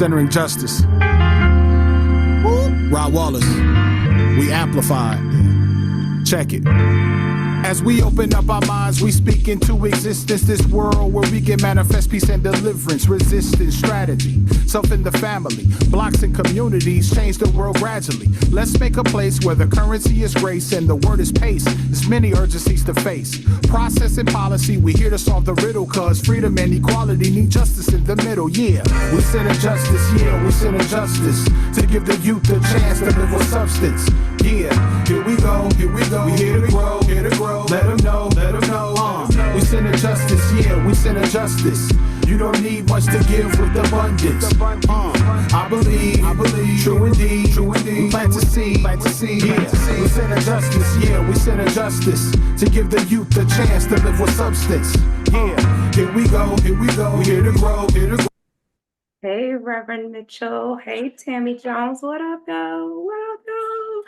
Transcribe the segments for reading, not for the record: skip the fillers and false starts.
Centering justice. Rod Wallace. We amplified. Check it. As we open up our minds, we speak into existence. This world where we can manifest peace and deliverance, resistance, strategy, self in the family, blocks and communities, change the world gradually. Let's make a place where the currency is grace and the word is pace. There's many urgencies to face. Process and policy, we here to solve the riddle, cause freedom and equality need justice in the middle. Yeah, we center justice, yeah, we center justice to give the youth a chance to live with substance. Yeah, here we go, we here to grow, let them know, we center justice, yeah, we center justice. You don't need much to give with abundance. I believe, true indeed, we plant to see, yeah, we center justice, yeah, we center justice to give the youth a chance to live with substance. Yeah, here we go, we here to grow, Hey, Reverend Mitchell. Hey, Tammy Jones. What up, though? What up, though?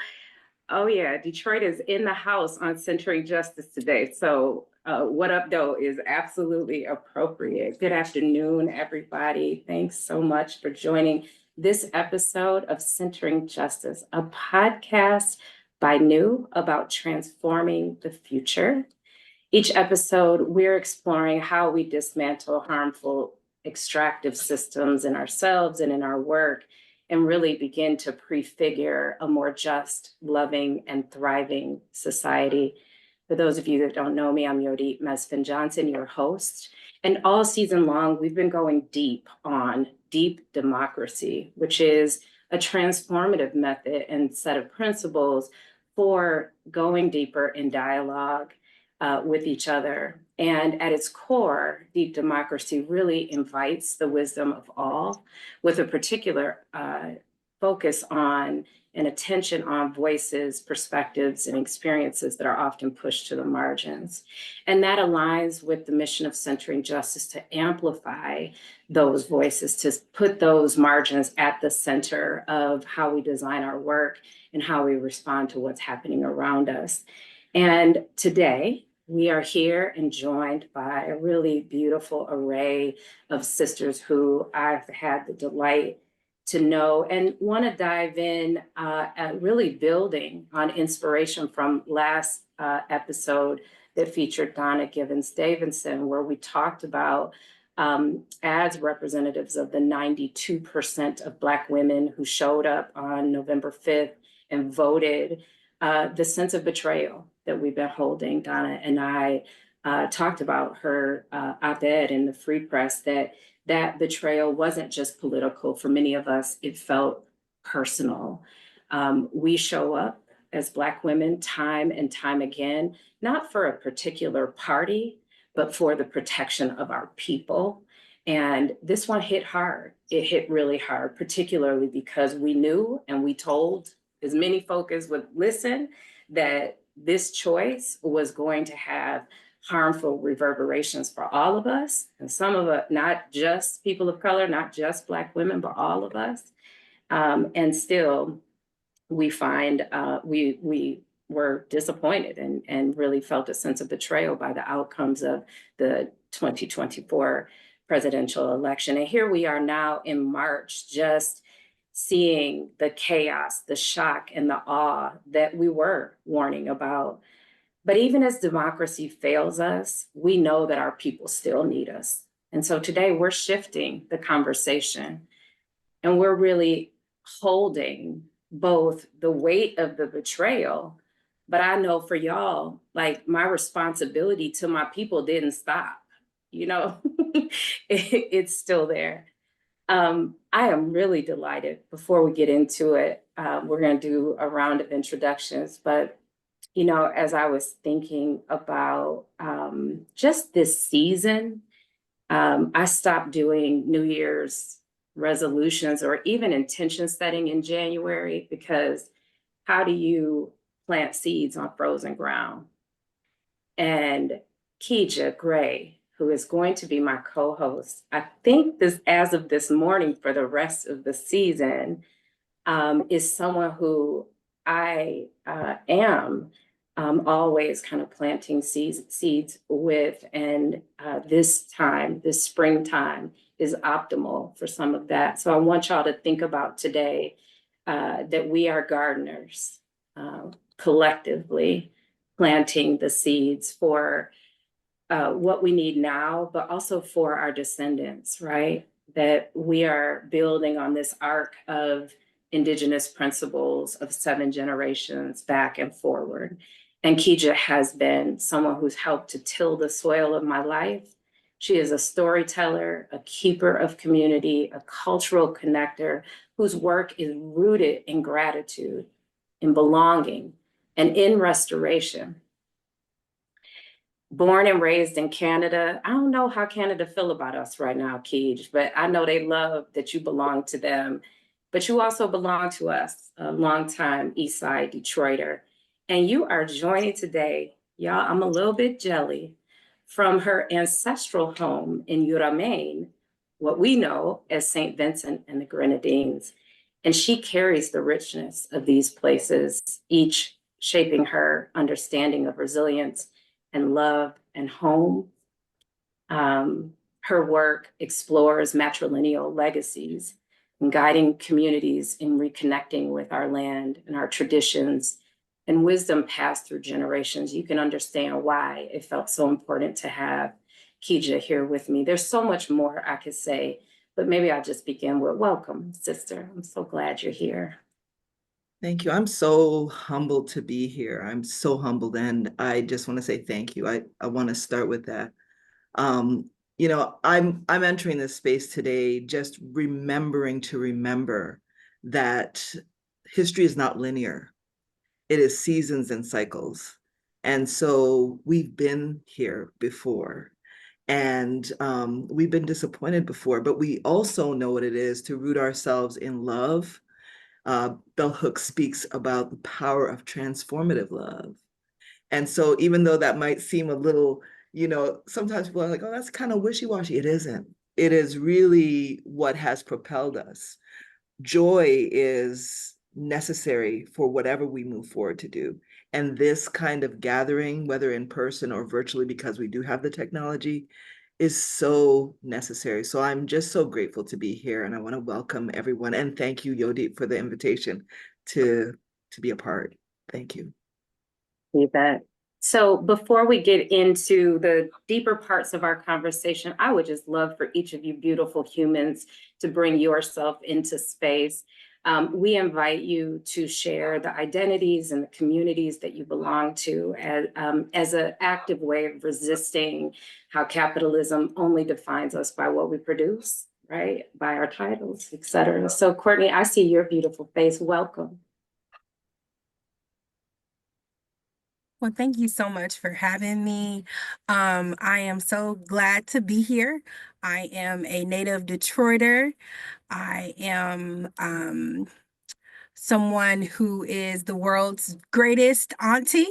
Oh, yeah. Detroit is in the house on Centering Justice today. So what up, though, is absolutely appropriate. Good afternoon, everybody. Thanks so much for joining this episode of Centering Justice, a podcast by New about transforming the future. Each episode, we're exploring how we dismantle harmful extractive systems in ourselves and in our work, and really begin to prefigure a more just, loving, and thriving society. For those of you that don't know me, I'm Yodit Mesfin Johnson, your host. And all season long, we've been going deep on deep democracy, which is a transformative method and set of principles for going deeper in dialogue with each other. And at its core, deep democracy really invites the wisdom of all, with a particular focus on and attention on voices, perspectives, and experiences that are often pushed to the margins. And that aligns with the mission of Centering Justice to amplify those voices, to put those margins at the center of how we design our work and how we respond to what's happening around us. And today, we are here and joined by a really beautiful array of sisters who I've had the delight to know and want to dive in at really building on inspiration from last episode that featured Donna Givens-Davidson, where we talked about as representatives of the 92% of Black women who showed up on November 5th and voted, the sense of betrayal that we've been holding. Donna and I talked about her op-ed in the Free Press, that betrayal wasn't just political. For many of us, it felt personal. We show up as Black women time and time again, not for a particular party, but for the protection of our people. And this one hit hard. It hit really hard, particularly because we knew and we told as many folk as would listen that this choice was going to have harmful reverberations for all of us, and some of us, not just people of color, not just Black women, but all of us. And still, we find we were disappointed and really felt a sense of betrayal by the outcomes of the 2024 presidential election. And here we are now in March, just seeing the chaos, the shock, and the awe that we were warning about. But even as democracy fails us, we know that our people still need us. And so today we're shifting the conversation, and we're really holding both the weight of the betrayal, but I know for y'all, like, my responsibility to my people didn't stop, it's still there. I am really delighted. Before we get into it, we're going to do a round of introductions. But, as I was thinking about just this season, I stopped doing New Year's resolutions or even intention setting in January, because how do you plant seeds on frozen ground? And Keija Gray, who is going to be my co-host, I think as of this morning for the rest of the season, is someone who I am always kind of planting seeds with. And this springtime, is optimal for some of that. So I want y'all to think about today that we are gardeners, collectively planting the seeds for what we need now, but also for our descendants, right? That we are building on this arc of indigenous principles of 7 generations back and forward. And Kija has been someone who's helped to till the soil of my life. She is a storyteller, a keeper of community, a cultural connector whose work is rooted in gratitude, in belonging, and in restoration. Born and raised in Canada. I don't know how Canada feel about us right now, Keej, but I know they love that you belong to them. But you also belong to us, a longtime East Side Detroiter. And you are joining today, y'all, I'm a little bit jelly, from her ancestral home in Jura, Maine, what we know as St. Vincent and the Grenadines. And she carries the richness of these places, each shaping her understanding of resilience and love and home. Her work explores matrilineal legacies and guiding communities in reconnecting with our land and our traditions and wisdom passed through generations. You can understand why it felt so important to have Kija here with me. There's so much more I could say, but maybe I'll just begin with welcome, sister. I'm so glad you're here. Thank you. I'm so humbled to be here. I'm so humbled, and I just want to say thank you. I want to start with that. I'm entering this space today just remembering to remember that history is not linear. It is seasons and cycles. And so we've been here before, and we've been disappointed before, but we also know what it is to root ourselves in love. Bell Hooks speaks about the power of transformative love. And so even though that might seem a little, sometimes people are like, oh, that's kind of wishy-washy. It isn't. It is really what has propelled us. Joy is necessary for whatever we move forward to do. And this kind of gathering, whether in person or virtually, because we do have the technology, is so necessary. So I'm just so grateful to be here, and I want to welcome everyone. And thank you, Yodi, for the invitation to be a part. Thank you. You bet. So before we get into the deeper parts of our conversation, I would just love for each of you beautiful humans to bring yourself into space. We invite you to share the identities and the communities that you belong to as an active way of resisting how capitalism only defines us by what we produce, right? By our titles, et cetera. So Courtney, I see your beautiful face. Welcome. Well, thank you so much for having me. I am so glad to be here. I am a native Detroiter. I am someone who is the world's greatest auntie.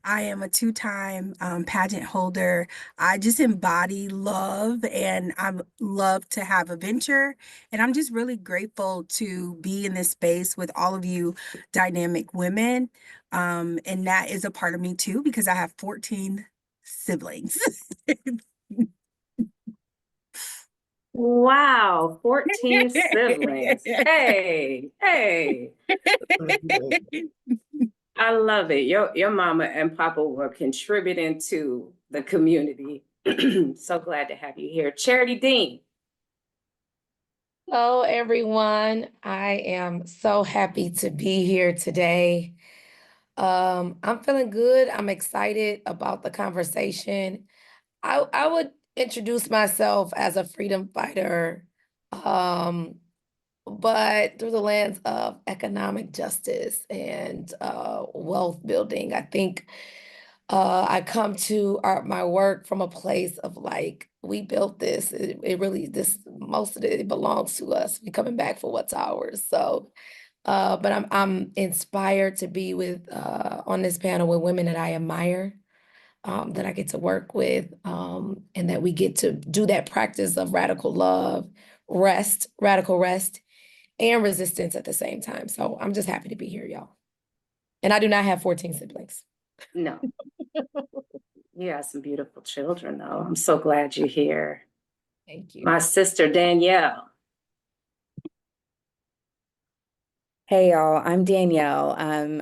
I am a two-time pageant holder. I just embody love, and I love to have adventure. And I'm just really grateful to be in this space with all of you dynamic women. And that is a part of me too, because I have 14 siblings. Wow, 14 siblings. Hey. I love it. Your mama and papa were contributing to the community. So glad to have you here. Charity Dean. Hello, everyone. I am so happy to be here today. I'm feeling good. I'm excited about the conversation. I would introduce myself as a freedom fighter, but through the lens of economic justice and wealth building. I think I come to my work from a place of like, we built this. It really, most of it belongs to us. We're coming back for what's ours. So, but I'm inspired to be with on this panel with women that I admire, that I get to work with, and that we get to do that practice of radical love, radical rest, and resistance at the same time. So I'm just happy to be here, y'all. And I do not have 14 siblings. No. You have some beautiful children, though. I'm so glad you're here. Thank you. My sister, Danielle. Hey y'all, I'm Danielle.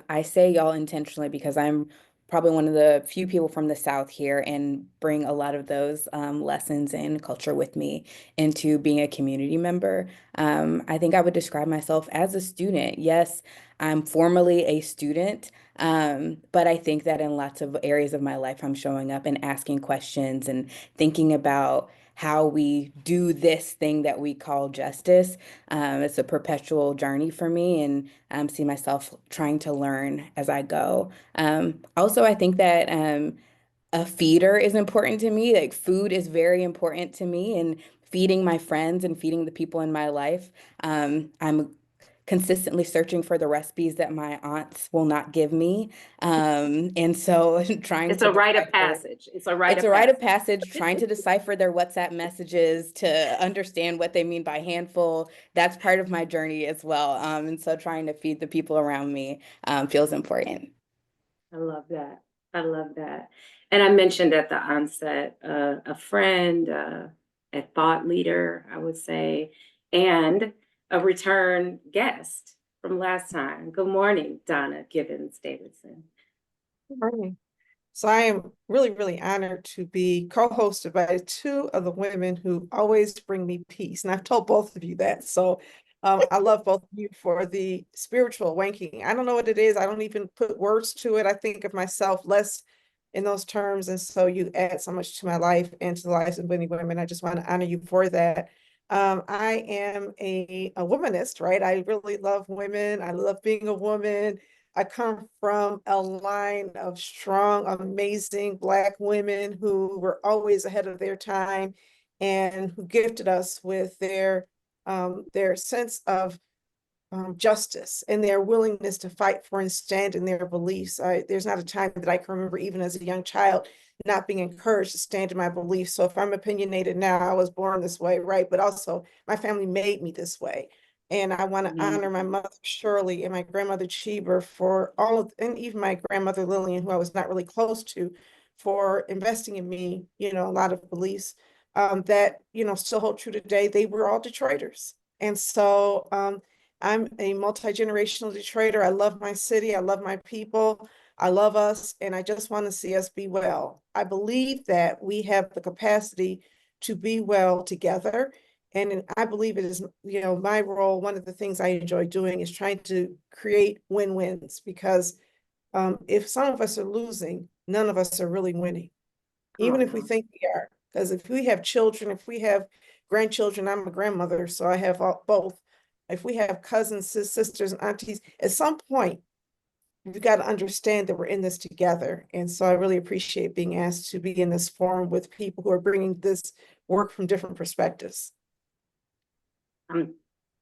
I say y'all intentionally because I'm probably one of the few people from the South here and bring a lot of those lessons and culture with me into being a community member. I think I would describe myself as a student. Yes, I'm formally a student, but I think that in lots of areas of my life, I'm showing up and asking questions and thinking about how we do this thing that we call justice. It's a perpetual journey for me, and see myself trying to learn as I go. Also, I think that a feeder is important to me. Like food is very important to me, and feeding my friends and feeding the people in my life. I'm consistently searching for the recipes that my aunts will not give me. And so trying It's to a rite of decipher. passage. It's a rite It's of a rite of passage. passage, trying to decipher their WhatsApp messages to understand what they mean by handful. That's part of my journey as well. And so trying to feed the people around me feels important. I love that. I love that. And I mentioned at the onset, a friend, a thought leader, I would say, and a return guest from last time. Good morning, Donna Gibbons Davidson. Good morning. So I am really, really honored to be co-hosted by two of the women who always bring me peace. And I've told both of you that. So I love both of you for the spiritual wanking. I don't know what it is. I don't even put words to it. I think of myself less in those terms. And so you add so much to my life and to the lives of many women. I just want to honor you for that. I am a womanist, right? I really love women. I love being a woman. I come from a line of strong, amazing Black women who were always ahead of their time and who gifted us with their sense of justice and their willingness to fight for and stand in their beliefs. There's not a time that I can remember, even as a young child, not being encouraged to stand in my beliefs. So if I'm opinionated now, I was born this way, right? But also my family made me this way. And I want to honor my mother Shirley and my grandmother Cheever for all of, and even my grandmother Lillian, who I was not really close to, for investing in me, a lot of beliefs that, still hold true today. They were all Detroiters. And so I'm a multi-generational Detroiter. I love my city. I love my people. I love us, and I just want to see us be well. I believe that we have the capacity to be well together. And I believe it is, my role. One of the things I enjoy doing is trying to create win-wins, because if some of us are losing, none of us are really winning, even if we think we are. Because if we have children, if we have grandchildren, I'm a grandmother, so I have both. If we have cousins, sisters, and aunties, at some point, you've got to understand that we're in this together. And so I really appreciate being asked to be in this forum with people who are bringing this work from different perspectives.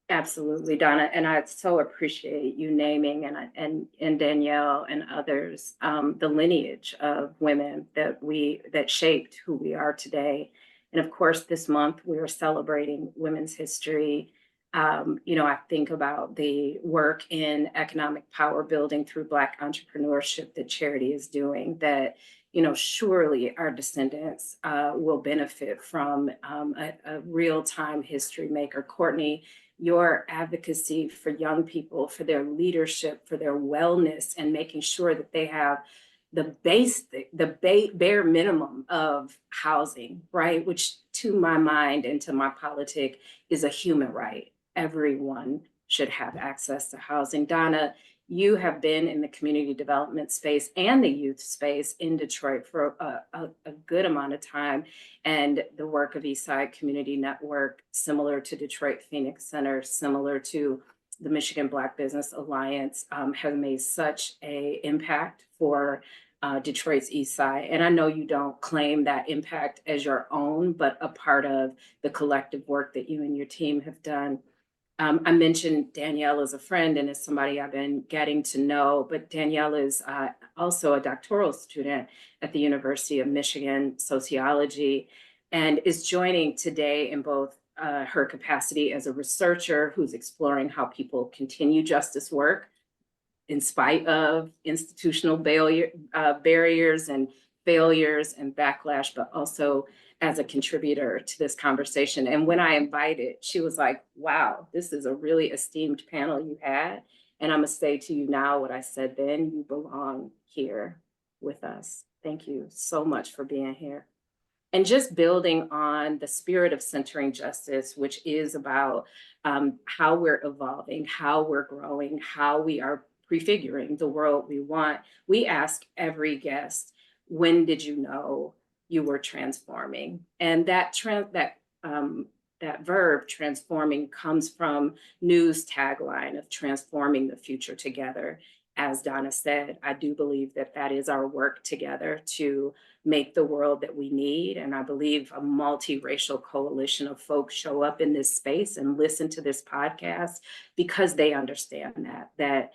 Absolutely, Donna, and I so appreciate you naming and Danielle and others the lineage of women that shaped who we are today. And of course, this month we are celebrating Women's History. I think about the work in economic power building through Black entrepreneurship that Charity is doing. That surely our descendants will benefit from a real-time history maker. Courtney, your advocacy for young people, for their leadership, for their wellness, and making sure that they have the bare minimum of housing, right? Which to my mind and to my politic is a human right. Everyone should have access to housing. Donna, you have been in the community development space and the youth space in Detroit for a good amount of time. And the work of Eastside Community Network, similar to Detroit Phoenix Center, similar to the Michigan Black Business Alliance, have made such an impact for Detroit's East Side. And I know you don't claim that impact as your own, but a part of the collective work that you and your team have done. I mentioned Danielle as a friend and as somebody I've been getting to know, but Danielle is also a doctoral student at the University of Michigan, sociology, and is joining today in both her capacity as a researcher who's exploring how people continue justice work in spite of institutional barriers and failures and backlash, but also as a contributor to this conversation. And when I invited, she was like, wow, this is a really esteemed panel you had. And I'm gonna say to you now what I said then, you belong here with us. Thank you so much for being here. And just building on the spirit of centering justice, which is about how we're evolving, how we're growing, how we are prefiguring the world we want. We ask every guest, when did you know you were transforming? And that verb transforming comes from New's tagline of transforming the future together. As Donna said, I do believe that that is our work together to make the world that we need. And I believe a multiracial coalition of folks show up in this space and listen to this podcast because they understand that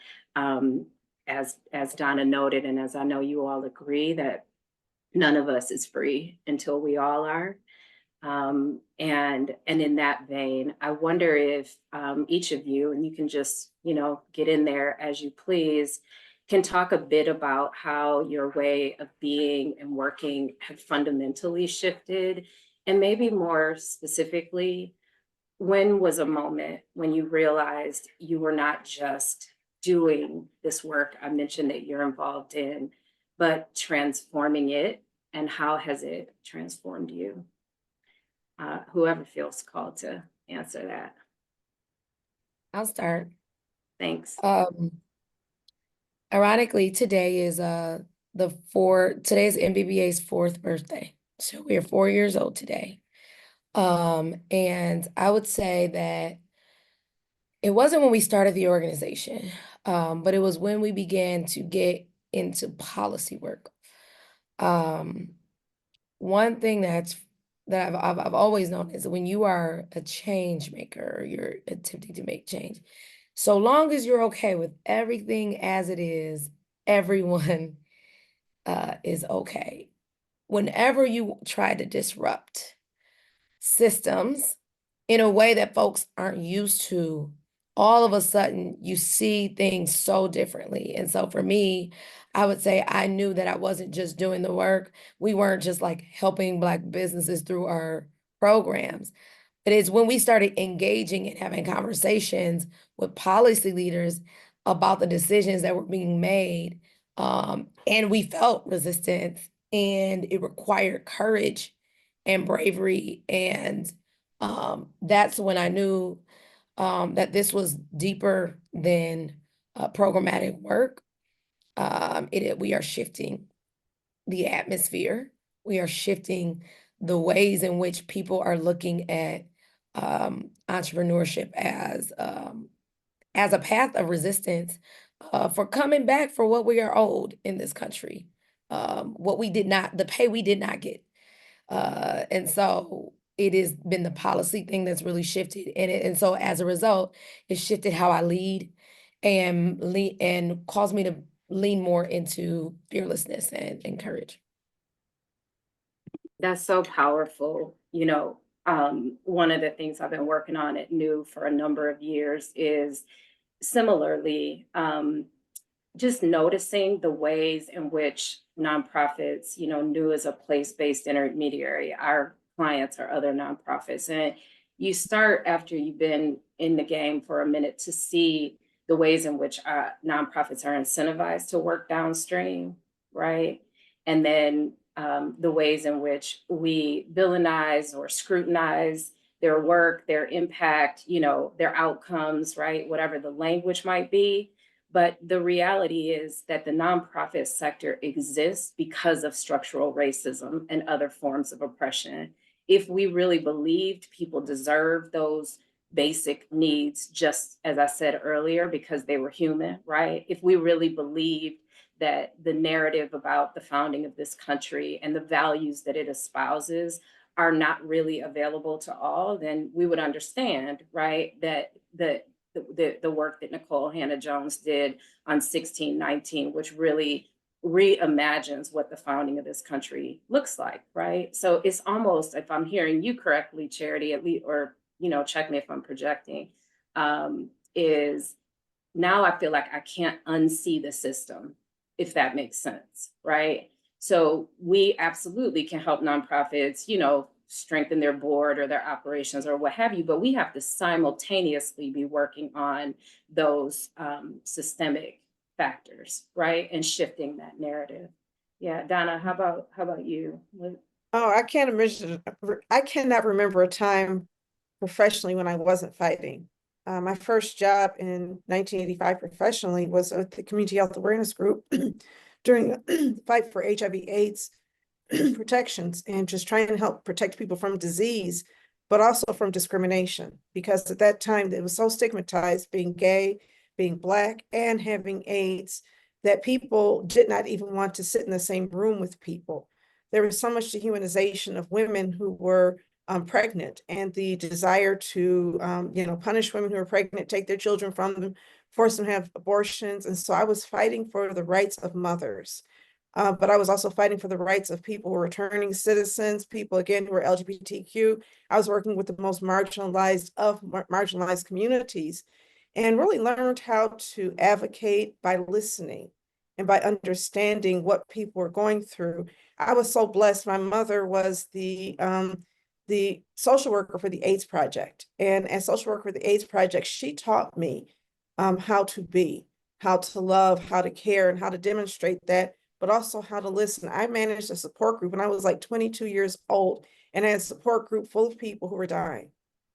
as Donna noted, and as I know you all agree, that none of us is free until we all are. And in that vein, I wonder if each of you, and you can just, get in there as you please, can talk a bit about how your way of being and working have fundamentally shifted. And maybe more specifically, when was a moment when you realized you were not just doing this work I mentioned that you're involved in, but transforming it, and how has it transformed you? Whoever feels called to answer that. I'll start. Thanks. Ironically, today is today's MBBA's 4th birthday. So we are 4 years old today. And I would say that it wasn't when we started the organization, but it was when we began to get into policy work. One thing that I've always known is that when you are a change maker, or you're attempting to make change, so long as you're okay with everything as it is, everyone is okay. Whenever you try to disrupt systems in a way that folks aren't used to, all of a sudden you see things so differently. And so for me, I would say I knew that I wasn't just doing the work. We weren't just like helping Black businesses through our programs. But it's when we started engaging and having conversations with policy leaders about the decisions that were being made. And we felt resistance, and it required courage and bravery. And that's when I knew that this was deeper than programmatic work. We are shifting the atmosphere. We are shifting the ways in which people are looking at entrepreneurship as a path of resistance for coming back for what we are owed in this country, the pay we did not get. And so it has been the policy thing that's really shifted. And so as a result, it shifted how I lead and caused me to lean more into fearlessness and courage. That's so powerful. One of the things I've been working on at New for a number of years is similarly just noticing the ways in which nonprofits, New is a place-based intermediary. Our clients are other nonprofits. And you start after you've been in the game for a minute to see the ways in which nonprofits are incentivized to work downstream, right? And then the ways in which we villainize or scrutinize their work, their impact, their outcomes, right? Whatever the language might be. But the reality is that the nonprofit sector exists because of structural racism and other forms of oppression. If we really believed people deserve those basic needs, just as I said earlier, because they were human, right? If we really believed that the narrative about the founding of this country and the values that it espouses are not really available to all, then we would understand, right, that the work that Nicole Hannah-Jones did on 1619, which really reimagines what the founding of this country looks like, right? So it's almost, if I'm hearing you correctly, Charity, at least, or check me if I'm projecting, is now I feel like I can't unsee the system, if that makes sense, right? So we absolutely can help nonprofits, strengthen their board or their operations or what have you, but we have to simultaneously be working on those systemic factors, right? And shifting that narrative. Yeah, Donna, how about you? Oh, I can't imagine. I cannot remember a time professionally when I wasn't fighting. My first job in 1985 professionally was at the Community Health Awareness Group during the fight for HIV/AIDS protections and just trying to help protect people from disease, but also from discrimination. Because at that time, it was so stigmatized being gay, being Black, and having AIDS that people did not even want to sit in the same room with people. There was so much dehumanization of women who were pregnant, and the desire to, punish women who were pregnant, take their children from them, force them to have abortions. And so I was fighting for the rights of mothers. But I was also fighting for the rights of people who were returning citizens, people again who were LGBTQ. I was working with the most marginalized of marginalized communities, and really learned how to advocate by listening and by understanding what people were going through. I was so blessed. My mother was the social worker for the AIDS Project. And as social worker for the AIDS Project, she taught me how to be, how to love, how to care, and how to demonstrate that, but also how to listen. I managed a support group when I was like 22 years old, and I had a support group full of people who were dying,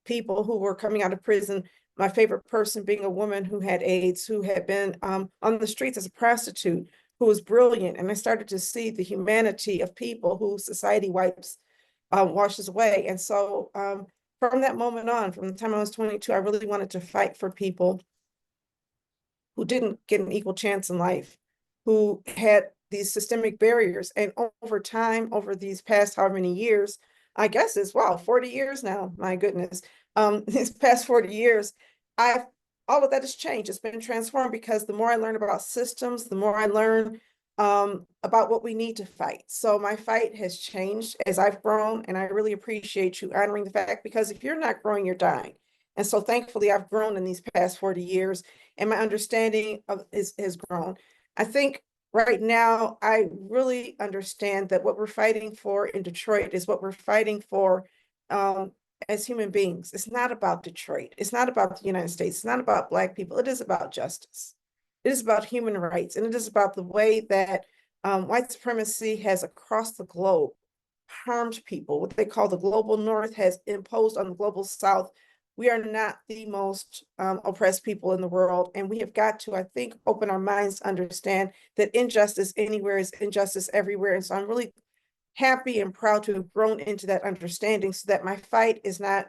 people who were coming out of prison. My favorite person being a woman who had AIDS, who had been on the streets as a prostitute, who was brilliant. And I started to see the humanity of people who society washes away. And so from that moment on, from the time I was 22, I really wanted to fight for people who didn't get an equal chance in life, who had these systemic barriers. And over time, over these past however many years, I guess it's, wow, 40 years now, my goodness. These past 40 years, all of that has changed. It's been transformed because the more I learn about systems, the more I learn about what we need to fight. So my fight has changed as I've grown, and I really appreciate you honoring the fact, because if you're not growing, you're dying. And so thankfully, I've grown in these past 40 years, and my understanding has grown. I think right now, I really understand that what we're fighting for in Detroit is what we're fighting for as human beings. It's not about Detroit. It's not about the United States. It's not about Black people. It is about justice. It is about human rights. And it is about the way that white supremacy has across the globe harmed people. What they call the global North has imposed on the global South. We are not the most oppressed people in the world. And we have got to, I think, open our minds to understand that injustice anywhere is injustice everywhere. And so I'm really happy and proud to have grown into that understanding, so that my fight is not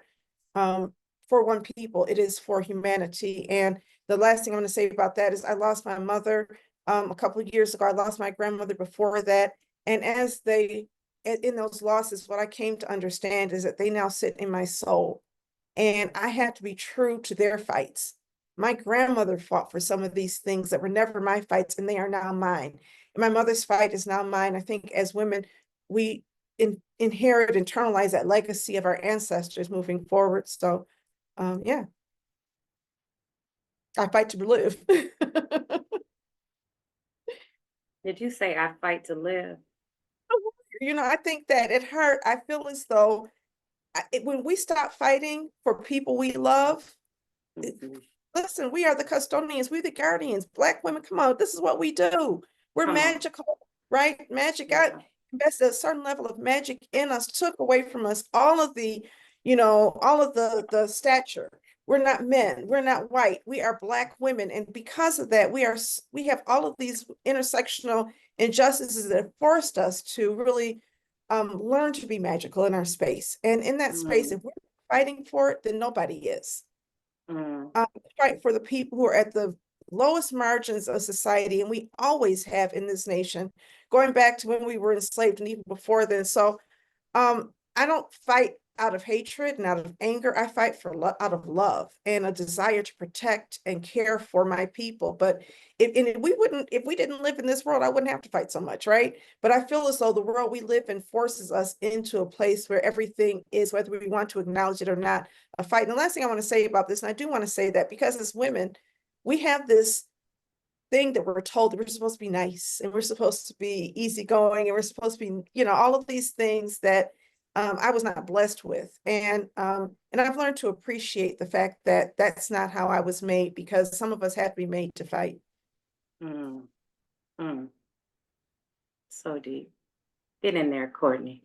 for one people, it is for humanity. And the last thing I'm going to say about that is I lost my mother a couple of years ago. I lost my grandmother before that. And in those losses, what I came to understand is that they now sit in my soul. And I had to be true to their fights. My grandmother fought for some of these things that were never my fights, and they are now mine. And my mother's fight is now mine. I think as women, we inherit, internalize that legacy of our ancestors moving forward. So, yeah, I fight to live. Did you say I fight to live? I think that at heart, I feel as though when we stop fighting for people we love, Mhm. listen, we are the custodians, we the guardians. Black women, come on, this is what we do. We're Come on. magical, right? Magic, Yeah. God invested a certain level of magic in us, took away from us all of the stature. We're not men, we're not white, we are Black women. And because of that, we have all of these intersectional injustices that have forced us to really learn to be magical in our space. And in that space, if we're fighting for it, then nobody is. Mm. Fight for the people who are at the lowest margins of society, and we always have in this nation, going back to when we were enslaved and even before then. So I don't fight out of hatred and out of anger. I fight out of love and a desire to protect and care for my people. But if we didn't live in this world, I wouldn't have to fight so much, right? But I feel as though the world we live in forces us into a place where everything is, whether we want to acknowledge it or not, a fight. And the last thing I want to say about this, and I do want to say that because as women, we have this thing that we're told that we're supposed to be nice, and we're supposed to be easygoing, and we're supposed to be, all of these things that I was not blessed with. And I've learned to appreciate the fact that that's not how I was made, because some of us have to be made to fight. Mm, mm, so deep. Get in there, Courtney.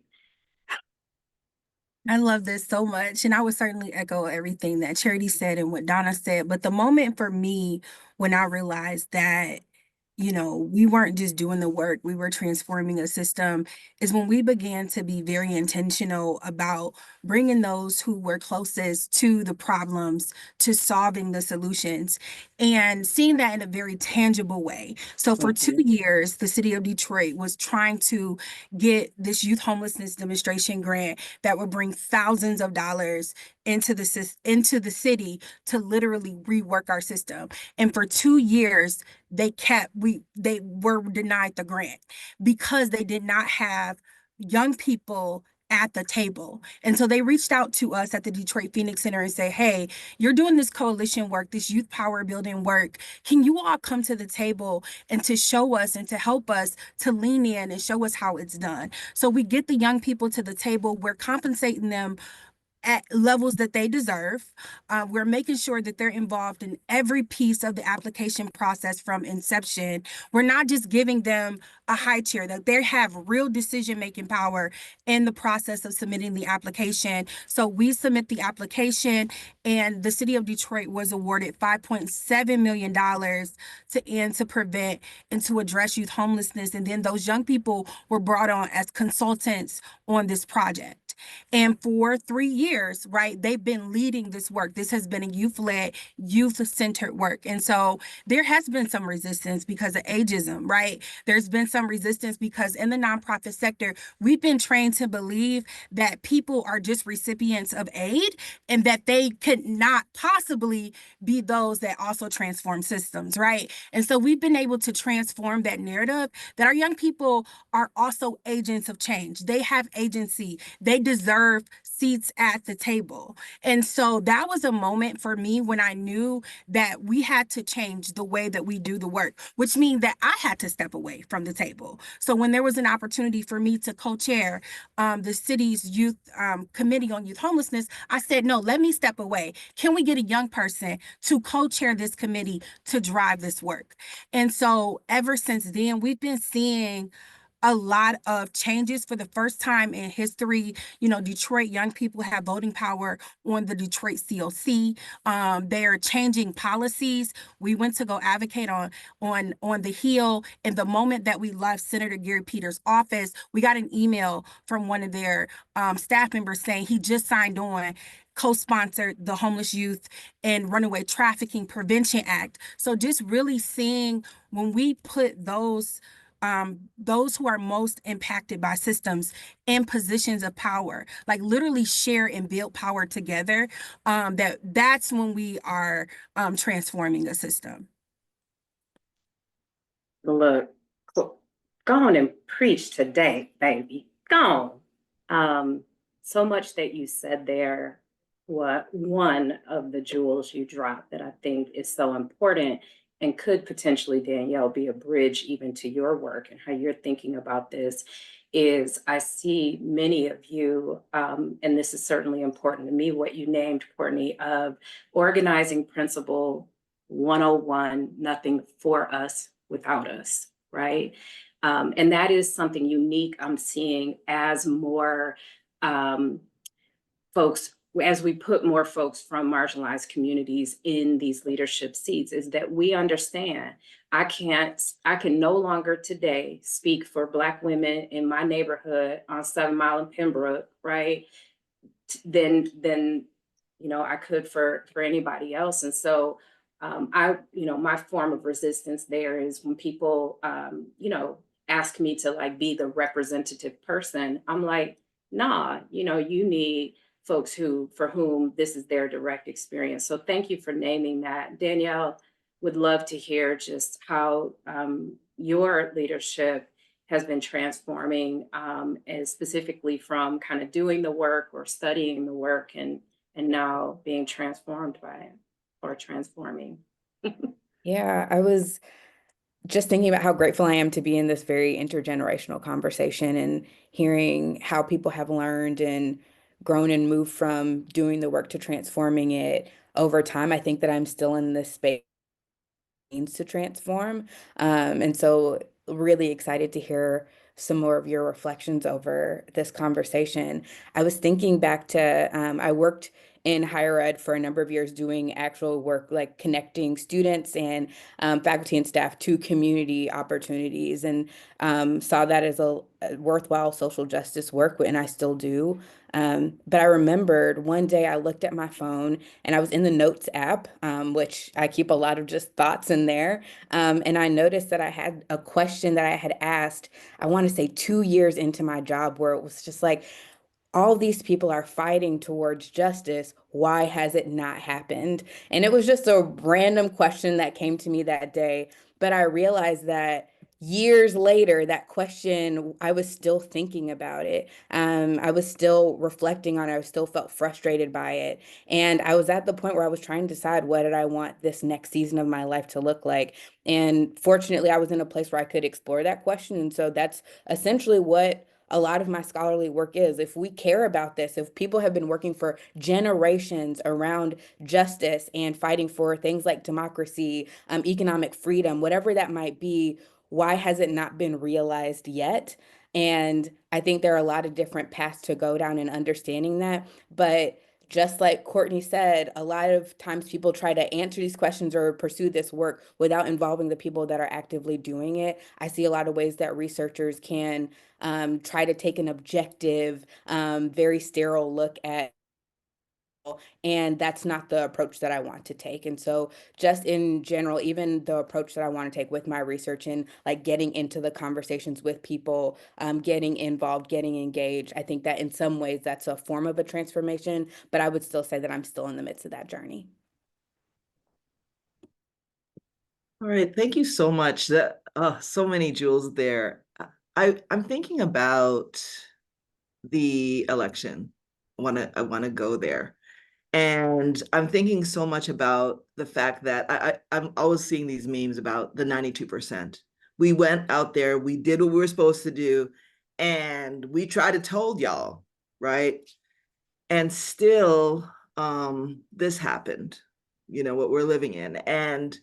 I love this so much. And I would certainly echo everything that Charity said and what Donna said. But the moment for me when I realized that, we weren't just doing the work, we were transforming a system, is when we began to be very intentional about bringing those who were closest to the problems to solving the solutions and seeing that in a very tangible way. So for 2 years, the city of Detroit was trying to get this youth homelessness demonstration grant that would bring thousands of dollars into the city to literally rework our system. And for 2 years, they were denied the grant because they did not have young people at the table. And so they reached out to us at the Detroit Phoenix Center and say, hey, you're doing this coalition work, this youth power building work. Can you all come to the table and to show us and to help us to lean in and show us how it's done? So we get the young people to the table. We're compensating them at levels that they deserve. We're making sure that they're involved in every piece of the application process from inception. We're not just giving them a high chair, that they have real decision-making power in the process of submitting the application. So we submit the application, and the city of Detroit was awarded $5.7 million to end, to prevent, and to address youth homelessness. And then those young people were brought on as consultants on this project. And for 3 years, right, they've been leading this work. This has been a youth-led, youth-centered work. And so there has been some resistance because of ageism, right? There's been some resistance because in the nonprofit sector, we've been trained to believe that people are just recipients of aid and that they could not possibly be those that also transform systems, right? And so we've been able to transform that narrative that our young people are also agents of change. They have agency. They deserve seats at the table. And so that was a moment for me when I knew that we had to change the way that we do the work, which means that I had to step away from the table. So when there was an opportunity for me to co-chair the city's youth committee on youth homelessness, I said, no, let me step away. Can we get a young person to co-chair this committee to drive this work? And so ever since then, we've been seeing a lot of changes for the first time in history. Detroit young people have voting power on the Detroit COC. They're changing policies. We went to go advocate on the Hill. And the moment that we left Senator Gary Peters' office, we got an email from one of their staff members saying he just signed on, co-sponsored the Homeless Youth and Runaway Trafficking Prevention Act. So just really seeing when we put those who are most impacted by systems in positions of power, like literally share and build power together, that's when we are transforming a system. Look, go on and preach today, baby. Go on. So much that you said there. What one of the jewels you dropped that I think is so important and could potentially, Danielle, be a bridge even to your work and how you're thinking about this is I see many of you, and this is certainly important to me, what you named, Courtney, of organizing principle 101, nothing for us without us, right? And that is something unique I'm seeing as more folks, as we put more folks from marginalized communities in these leadership seats, is that we understand I can no longer today speak for Black women in my neighborhood on 7 Mile and Pembroke, right? Than I could for anybody else. And so my form of resistance there is when people ask me to like be the representative person. I'm like, nah, you need folks for whom this is their direct experience. So thank you for naming that. Danielle, would love to hear just how your leadership has been transforming, and specifically from kind of doing the work or studying the work and now being transformed by it or transforming. Yeah, I was just thinking about how grateful I am to be in this very intergenerational conversation and hearing how people have learned and grown and moved from doing the work to transforming it over time. I think that I'm still in this space means to transform. And so really excited to hear some more of your reflections over this conversation. I was thinking back to I worked in higher ed for a number of years doing actual work like connecting students and faculty and staff to community opportunities and saw that as a worthwhile social justice work, and I still do. But I remembered one day I looked at my phone and I was in the Notes app, which I keep a lot of just thoughts in there. And I noticed that I had a question that I had asked, I want to say 2 years into my job, where it was just like, all these people are fighting towards justice. Why has it not happened? And it was just a random question that came to me that day. But I realized that years later, that question, I was still thinking about it. I was still reflecting on it. I still felt frustrated by it. And I was at the point where I was trying to decide what did I want this next season of my life to look like. And fortunately, I was in a place where I could explore that question. And so that's essentially what a lot of my scholarly work is. If we care about this, if people have been working for generations around justice and fighting for things like democracy, economic freedom, whatever that might be, why has it not been realized yet? And I think there are a lot of different paths to go down in understanding that. But just like Courtney said, a lot of times people try to answer these questions or pursue this work without involving the people that are actively doing it. I see a lot of ways that researchers can try to take an objective, very sterile look at, and that's not the approach that I want to take. And so, just in general, even the approach that I want to take with my research and like getting into the conversations with people, getting involved, getting engaged, I think that in some ways that's a form of a transformation, but I would still say that I'm still in the midst of that journey. All right, thank you so much. That so many jewels there. I'm thinking about the election. I want to go there. And I'm thinking so much about the fact that I'm always seeing these memes about the 92%. We went out there, we did what we were supposed to do, and we tried to told y'all, right? And still, this happened, what we're living in. And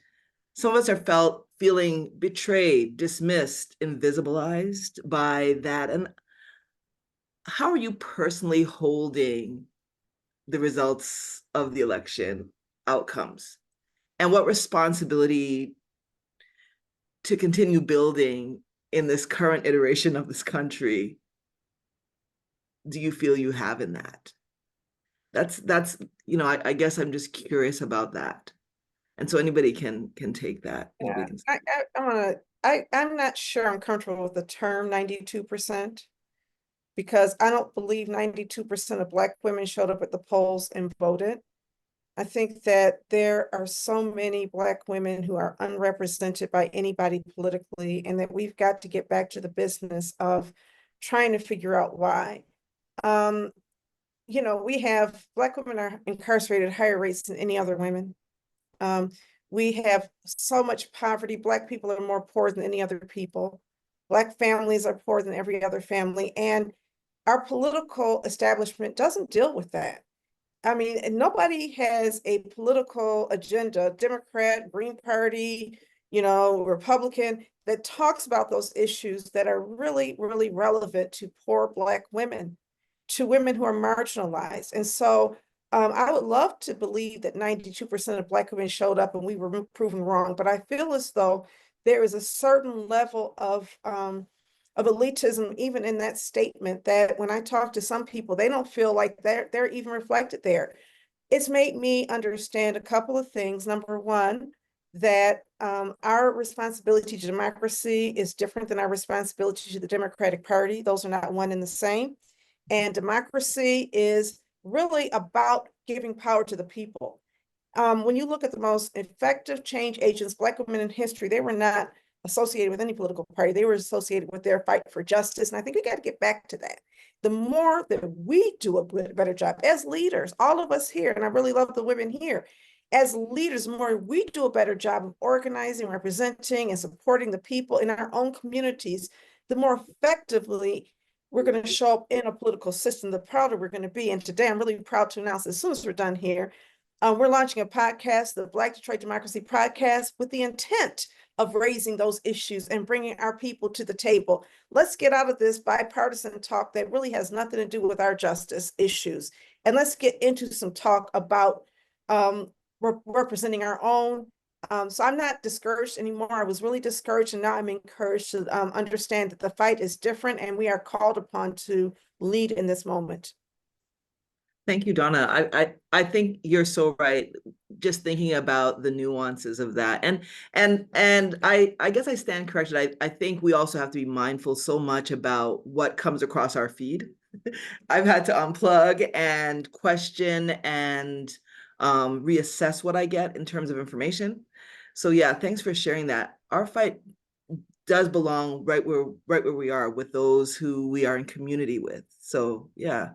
some of us are feeling betrayed, dismissed, invisibilized by that. And how are you personally holding the results of the election outcomes? And what responsibility to continue building in this current iteration of this country do you feel you have in that? That's I guess I'm just curious about that. And so anybody can take that. Yeah, Anybody can. I'm not sure I'm comfortable with the term 92%, because I don't believe 92% of Black women showed up at the polls and voted. I think that there are so many Black women who are unrepresented by anybody politically, and that we've got to get back to the business of trying to figure out why. We have Black women are incarcerated at higher rates than any other women. We have so much poverty. Black people are more poor than any other people. Black families are poorer than every other family. And our political establishment doesn't deal with that. I mean, nobody has a political agenda, Democrat, Green Party, Republican, that talks about those issues that are really, really relevant to poor Black women, to women who are marginalized. And so I would love to believe that 92% of Black women showed up and we were proven wrong, but I feel as though there is a certain level of elitism even in that statement, that when I talk to some people, they don't feel like they're even reflected there. It's made me understand a couple of things. Number one, that our responsibility to democracy is different than our responsibility to the Democratic Party. Those are not one and the same. And democracy is really about giving power to the people. When you look at the most effective change agents, Black women in history, they were not associated with any political party. They were associated with their fight for justice. And I think we got to get back to that. The more that we do a better job as leaders, all of us here, and I really love the women here, as leaders, the more we do a better job of organizing, representing, and supporting the people in our own communities, the more effectively we're going to show up in a political system, the prouder we're going to be. And today I'm really proud to announce, as soon as we're done here, we're launching a podcast, the Black Detroit Democracy Podcast, with the intent of raising those issues and bringing our people to the table. Let's get out of this bipartisan talk that really has nothing to do with our justice issues. And let's get into some talk about representing our own. So I'm not discouraged anymore. I was really discouraged, and now I'm encouraged to understand that the fight is different and we are called upon to lead in this moment. Thank you, Donna. I think you're so right. Just thinking about the nuances of that, and I guess I stand corrected. I think we also have to be mindful so much about what comes across our feed. I've had to unplug and question and reassess what I get in terms of information. So yeah, thanks for sharing that. Our fight does belong right where we are, with those who we are in community with. So yeah.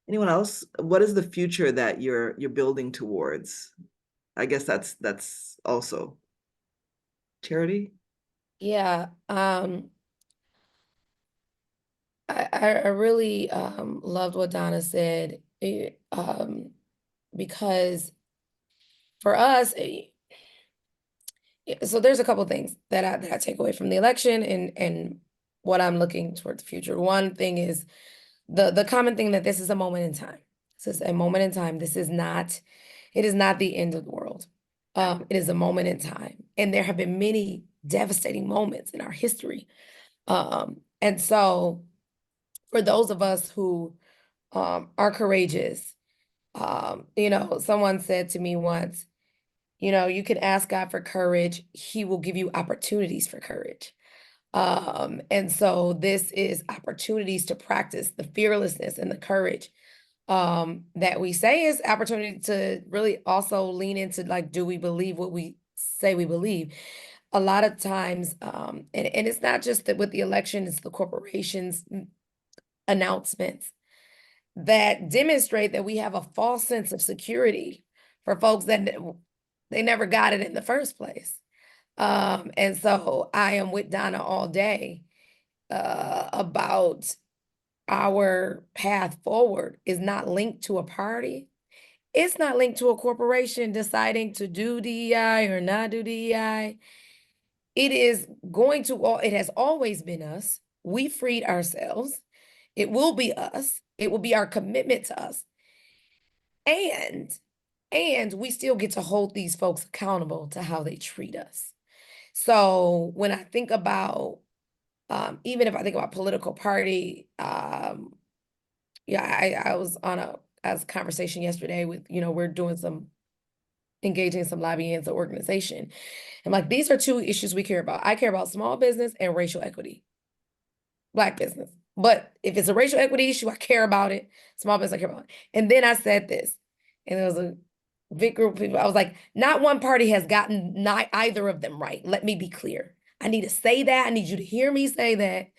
Anyone else? What is the future that you're building towards? I guess that's also Charity. Yeah, I really loved what Donna said, because for us, so there's a couple things that I take away from the election and what I'm looking toward the future. One thing is the common thing that this is a moment in time. This is a moment in time. It is not the end of the world. It is a moment in time. And there have been many devastating moments in our history. And so for those of us who are courageous, someone said to me once, you can ask God for courage. He will give you opportunities for courage. And so this is opportunities to practice the fearlessness and the courage that we say, is opportunity to really also lean into, like, do we believe what we say we believe? A lot of times, and it's not just that with the election, it's the corporations announcements that demonstrate that we have a false sense of security for folks that they never got it in the first place. And so I am with Donna all day about our path forward is not linked to a party. It's not linked to a corporation deciding to do DEI or not do DEI. It is going to, it has always been us. We freed ourselves. It will be us. It will be our commitment to us. And we still get to hold these folks accountable to how they treat us. So when I think about, even if I think about political party, I was on a conversation yesterday with, we're doing engaging some lobbying as an organization. And like, these are two issues we care about. I care about small business and racial equity, Black business. But if it's a racial equity issue, I care about it. Small business, I care about it. And then I said this, and there was a big group of people. I was like, not one party has gotten either of them right. Let me be clear. I need to say that. I need you to hear me say that.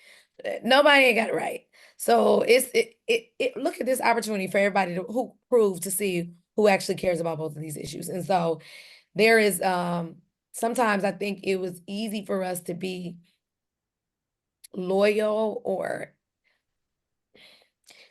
Nobody ain't got it right. So look at this opportunity for everybody who prove to see who actually cares about both of these issues. And so there is, sometimes I think it was easy for us to be loyal, or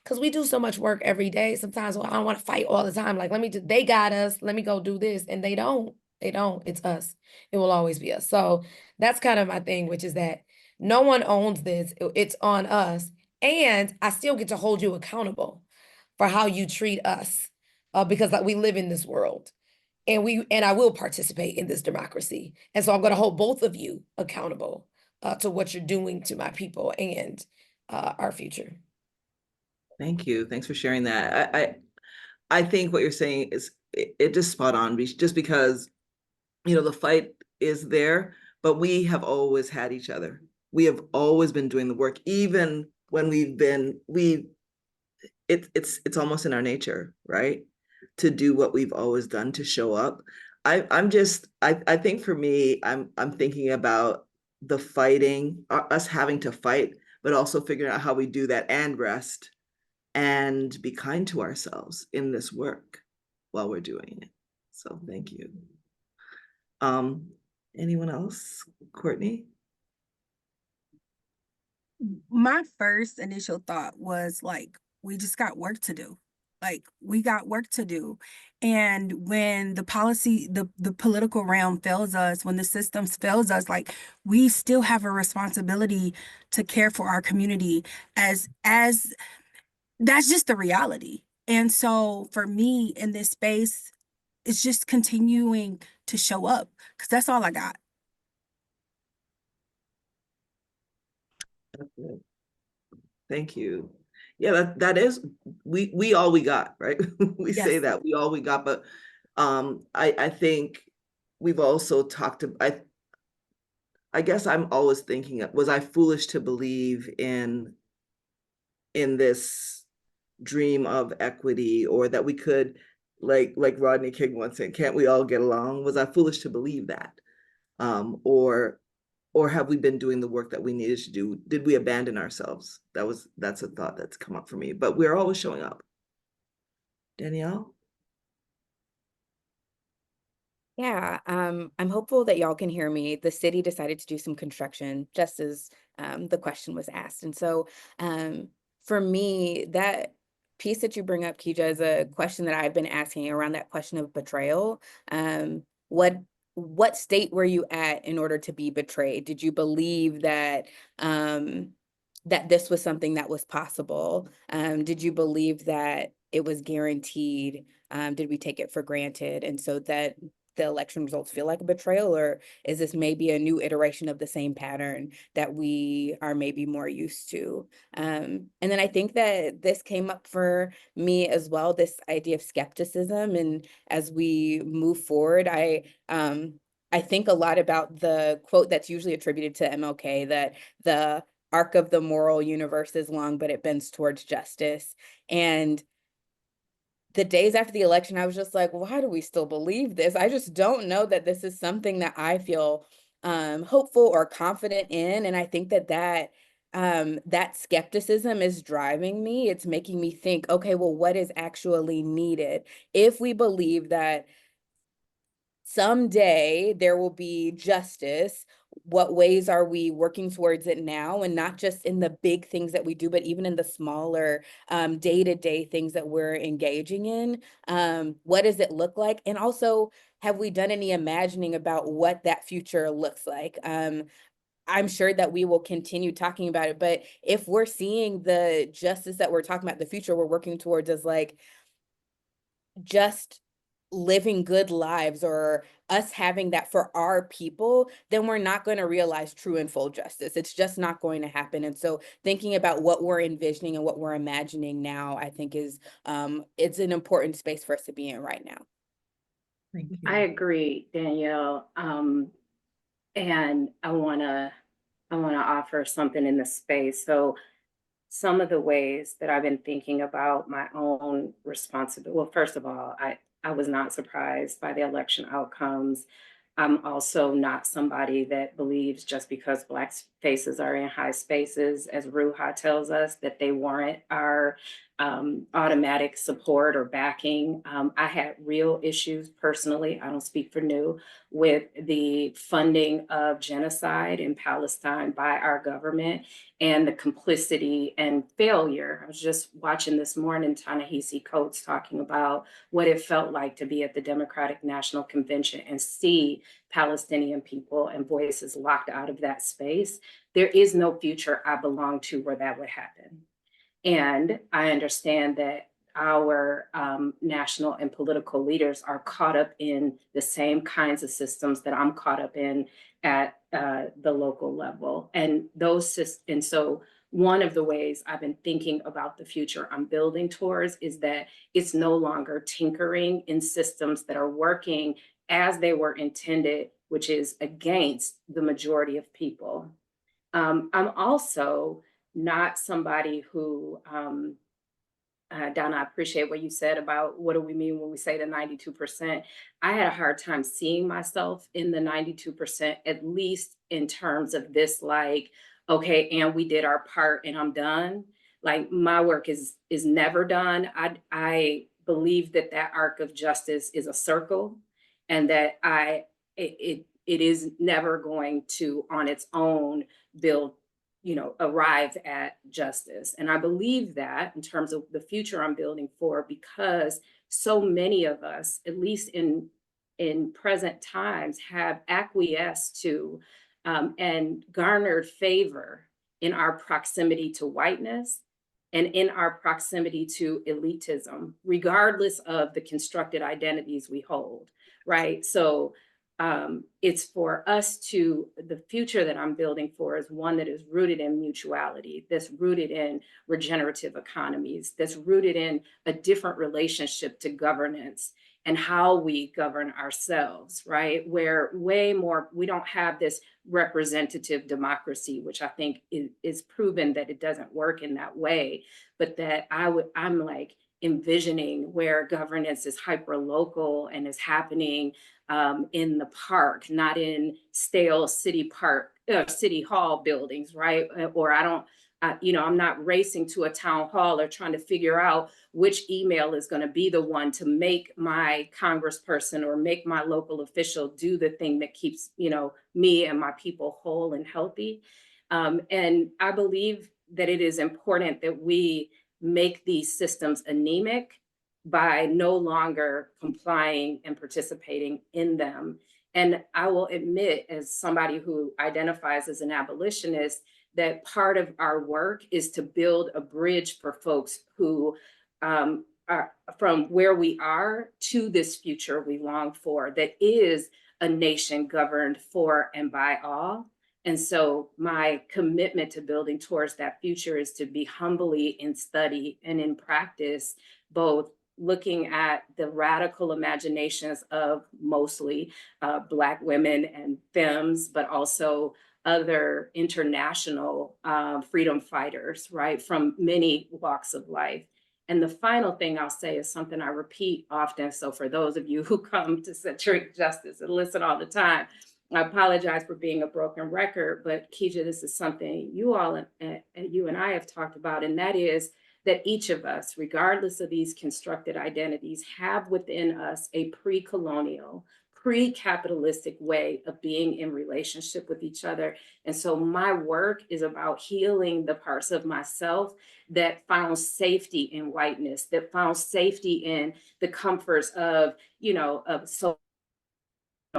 because we do so much work every day. Sometimes, well, I don't want to fight all the time. Like, they got us, let me go do this. And they don't, it's us. It will always be us. So that's kind of my thing, which is that no one owns this. It's on us. And I still get to hold you accountable for how you treat us, because like, we live in this world, and I will participate in this democracy. And so I'm going to hold both of you accountable to what you're doing to my people and our future. Thank you. Thanks for sharing that. I think what you're saying is it just spot on, just because, the fight is there, but we have always had each other. We have always been doing the work, even when it's almost in our nature, right? To do what we've always done, to show up. I think for me, I'm thinking about the fighting, us having to fight, but also figuring out how we do that and rest and be kind to ourselves in this work while we're doing it. So thank you. Anyone else? Courtney? My first initial thought was like, we just got work to do. Like, we got work to do. And when the policy, the political realm fails us, when the systems fails us, like, we still have a responsibility to care for our community as that's just the reality. And so for me in this space, it's just continuing to show up because that's all I got. Thank you. Yeah, that is we all we got, right? We say Yes. that we all we got, but I think we've also talked about, I guess I'm always thinking, was I foolish to believe in this dream of equity, or that we could, like Rodney King once said, can't we all get along? Was I foolish to believe that? Or have we been doing the work that we needed to do? Did we abandon ourselves? That's a thought that's come up for me, but we're always showing up. Danielle? Yeah, I'm hopeful that y'all can hear me. The city decided to do some construction just as the question was asked. And so for me, that piece that you bring up, Kija, is a question that I've been asking around that question of betrayal. Um, what what state were you at in order to be betrayed? Did you believe that that this was something that was possible? Did you believe that it was guaranteed? Did we take it for granted? And so that the election results feel like a betrayal, or is this maybe a new iteration of the same pattern that we are maybe more used to? And then I think that this came up for me as well, this idea of skepticism. And as we move forward, I think a lot about the quote that's usually attributed to MLK, that the arc of the moral universe is long, but it bends towards justice. And the days after the election, I was just like, why do we still believe this? I just don't know that this is something that I feel hopeful or confident in. And I think that skepticism is driving me. It's making me think, okay, well, what is actually needed? If we believe that someday there will be justice, what ways are we working towards it now? And not just in the big things that we do, but even in the smaller day-to-day things that we're engaging in. What does it look like? And also, have we done any imagining about what that future looks like? I'm sure that we will continue talking about it, but if we're seeing the justice that we're talking about, the future we're working towards as like just living good lives, or us having that for our people, then we're not going to realize true and full justice. It's just not going to happen. And so thinking about what we're envisioning and what we're imagining now, I think is it's an important space for us to be in right now. Thank you. I agree, Danielle. And I wanna offer something in the space. So some of the ways that I've been thinking about my own responsibility. Well, first of all, I was not surprised by the election outcomes. I'm also not somebody that believes just because Black faces are in high spaces, as Ruha tells us, that they warrant our automatic support or backing. I had real issues personally, I don't speak for New, with the funding of genocide in Palestine by our government and the complicity and failure. I was just watching this morning Ta-Nehisi Coates talking about what it felt like to be at the Democratic National Convention and see Palestinian people and voices locked out of that space. There is no future I belong to where that would happen. And I understand that our national and political leaders are caught up in the same kinds of systems that I'm caught up in at the local level. And so one of the ways I've been thinking about the future I'm building towards is that it's no longer tinkering in systems that are working as they were intended, which is against the majority of people. I'm also not somebody who, Donna, I appreciate what you said about what do we mean when we say the 92%. I had a hard time seeing myself in the 92%, at least in terms of this, like, okay, and we did our part and I'm done. Like my work is never done. I believe that that arc of justice is a circle, and that it is never going to on its own build, arrive at justice. And I believe that in terms of the future I'm building for, because so many of us, at least in present times, have acquiesced to and garnered favor in our proximity to whiteness and in our proximity to elitism, regardless of the constructed identities we hold, right? So it's for us to, the future that I'm building for is one that is rooted in mutuality, that's rooted in regenerative economies, that's rooted in a different relationship to governance and how we govern ourselves, right? Where way more, we don't have this representative democracy, which I think is proven that it doesn't work in that way, but that I'm like envisioning where governance is hyper local and is happening in the park, not in stale city hall buildings, right? Or I'm not racing to a town hall or trying to figure out which email is going to be the one to make my congressperson or make my local official do the thing that keeps, me and my people whole and healthy. And I believe that it is important that we make these systems anemic by no longer complying and participating in them. And I will admit, as somebody who identifies as an abolitionist, that part of our work is to build a bridge for folks who are from where we are to this future we long for, that is a nation governed for and by all. And so my commitment to building towards that future is to be humbly in study and in practice, both looking at the radical imaginations of mostly Black women and femmes, but also other international freedom fighters, right, from many walks of life. And the final thing I'll say is something I repeat often. So for those of you who come to Centric Justice and listen all the time, I apologize for being a broken record, but Keisha, this is something you all and you and I have talked about, and that is that each of us, regardless of these constructed identities, have within us a pre-colonial, pre-capitalistic way of being in relationship with each other. And so my work is about healing the parts of myself that found safety in whiteness, that found safety in the comforts of,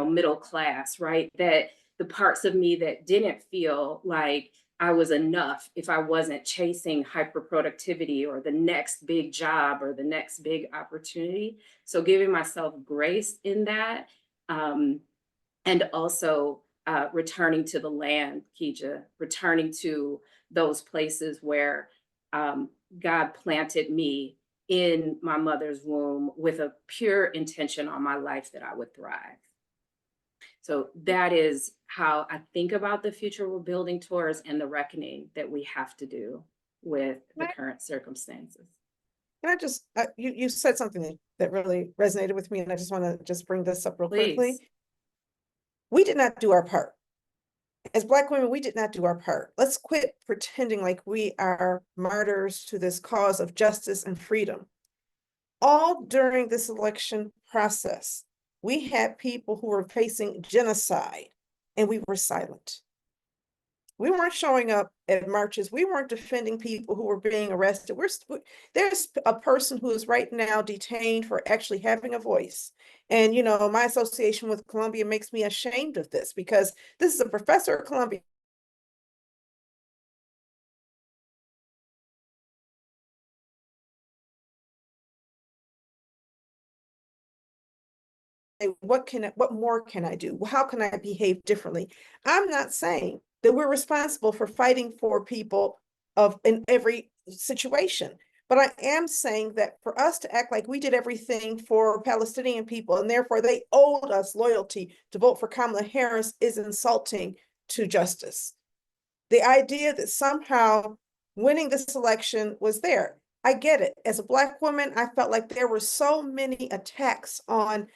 middle class, right? That the parts of me that didn't feel like I was enough if I wasn't chasing hyper productivity or the next big job or the next big opportunity. So giving myself grace in that, and also returning to the land, Keisha, returning to those places where God planted me in my mother's womb with a pure intention on my life that I would thrive. So that is how I think about the future we're building towards and the reckoning that we have to do with the current circumstances. Can I just, you said something that really resonated with me, and I just want to just bring this up real quickly. We did not do our part. As Black women, we did not do our part. Let's quit pretending like we are martyrs to this cause of justice and freedom. All during this election process, we had people who were facing genocide, and we were silent. We weren't showing up at marches. We weren't defending people who were being arrested. There's a person who is right now detained for actually having a voice. And, my association with Columbia makes me ashamed of this, because this is a professor at Columbia. What more can I do? How can I behave differently? I'm not saying that we're responsible for fighting for people in every situation, but I am saying that for us to act like we did everything for Palestinian people and therefore they owed us loyalty to vote for Kamala Harris is insulting to justice. The idea that somehow winning this election was there. I get it. As a Black woman, I felt like there were so many attacks on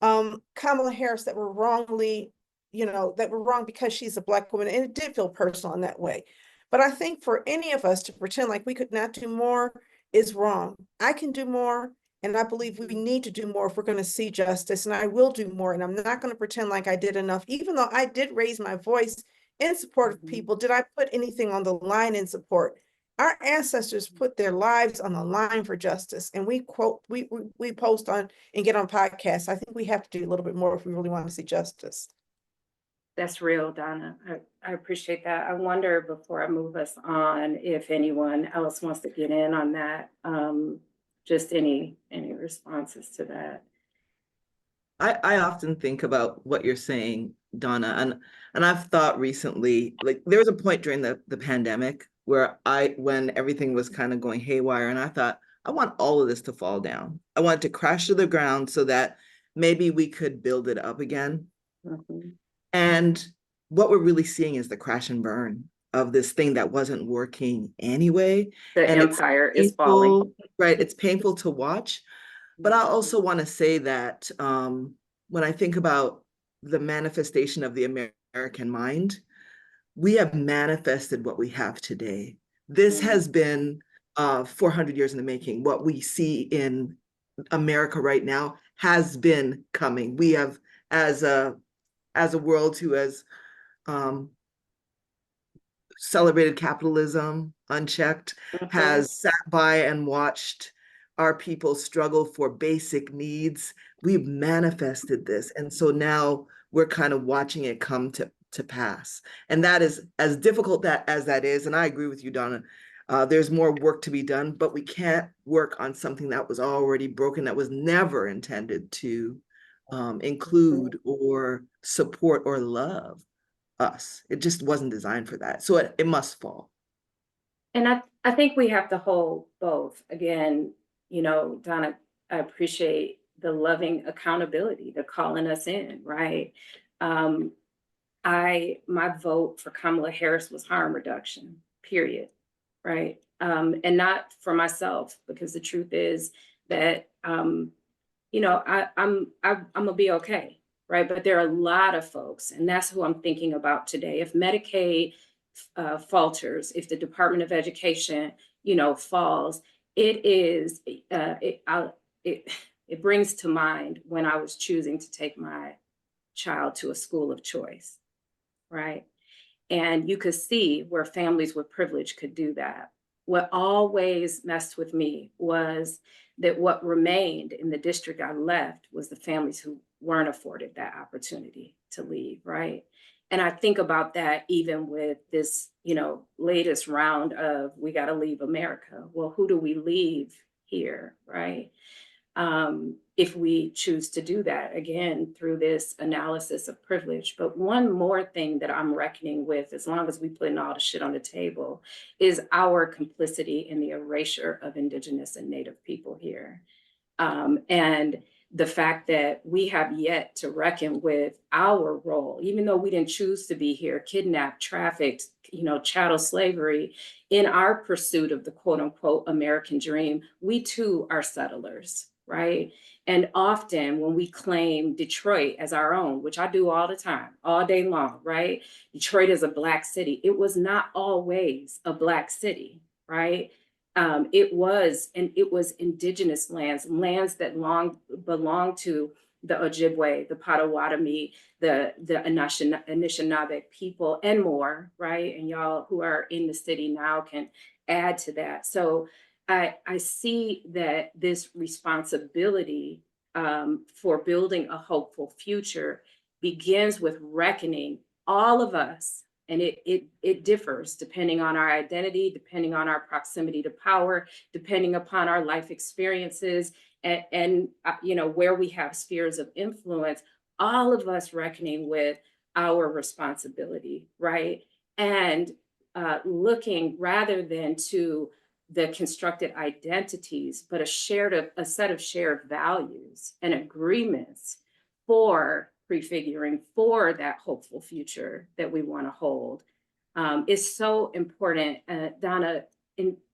Kamala Harris that were wrongly, that were wrong because she's a Black woman. And it did feel personal in that way. But I think for any of us to pretend like we could not do more is wrong. I can do more, And I believe we need to do more if we're going to see justice. And I will do more. And I'm not going to pretend like I did enough, even though I did raise my voice in support of people. Did I put anything on the line in support? Our ancestors put their lives on the line for justice. And we quote, we post on and get on podcasts. I think we have to do a little bit more if we really want to see justice. That's real, Donna. I appreciate that. I wonder, before I move us on, if anyone else wants to get in on that. Just any responses to that. I often think about what you're saying, Donna, and I've thought recently, like there was a point during the pandemic where when everything was kind of going haywire, and I thought, I want all of this to fall down. I want it to crash to the ground so that maybe we could build it up again. Mm-hmm. And what we're really seeing is the crash and burn of this thing that wasn't working anyway. The And empire is painful, falling. right? It's painful to watch. But I also want to say that when I think about the manifestation of the American mind, we have manifested what we have today. This has been 400 years in the making. What we see in America right now has been coming. We have, as a world who has celebrated capitalism unchecked, has sat by and watched our people struggle for basic needs. We've manifested this. And so now we're kind of watching it come to pass. And that is as difficult as that is. And I agree with you, Donna. There's more work to be done, but we can't work on something that was already broken, that was never intended to include or support or love us. It just wasn't designed for that. So it must fall. And I think we have to hold both. Again, Donna, I appreciate the loving accountability, the calling us in, right? My vote for Kamala Harris was harm reduction, period, right? And not for myself, because the truth is that I'm gonna be okay, right? But there are a lot of folks, and that's who I'm thinking about today. If Medicaid falters, if the Department of Education, falls, it brings to mind when I was choosing to take my child to a school of choice, right? And you could see where families with privilege could do that. What always messed with me was that what remained in the district I left was the families who weren't afforded that opportunity to leave, right? And I think about that even with this, latest round of we got to leave America. Well, who do we leave here, right? If we choose to do that, again, through this analysis of privilege. But one more thing that I'm reckoning with, as long as we putting all the shit on the table, is our complicity in the erasure of Indigenous and Native people here. And the fact that we have yet to reckon with our role, even though we didn't choose to be here, kidnapped, trafficked, chattel slavery, in our pursuit of the quote unquote American dream, we too are settlers, right? And often when we claim Detroit as our own, which I do all the time, all day long, right? Detroit is a Black city. It was not always a Black city, right? It was indigenous lands that long belonged to the Ojibwe, the Potawatomi, the Anishinaabe people, and more, right? And y'all who are in the city now can add to that. So I see that this responsibility for building a hopeful future begins with reckoning, all of us, and it differs depending on our identity, depending on our proximity to power, depending upon our life experiences, and where we have spheres of influence, all of us reckoning with our responsibility, right? And looking rather than to the constructed identities, but a set of shared values and agreements for prefiguring for that hopeful future that we want to hold is so important. Donna,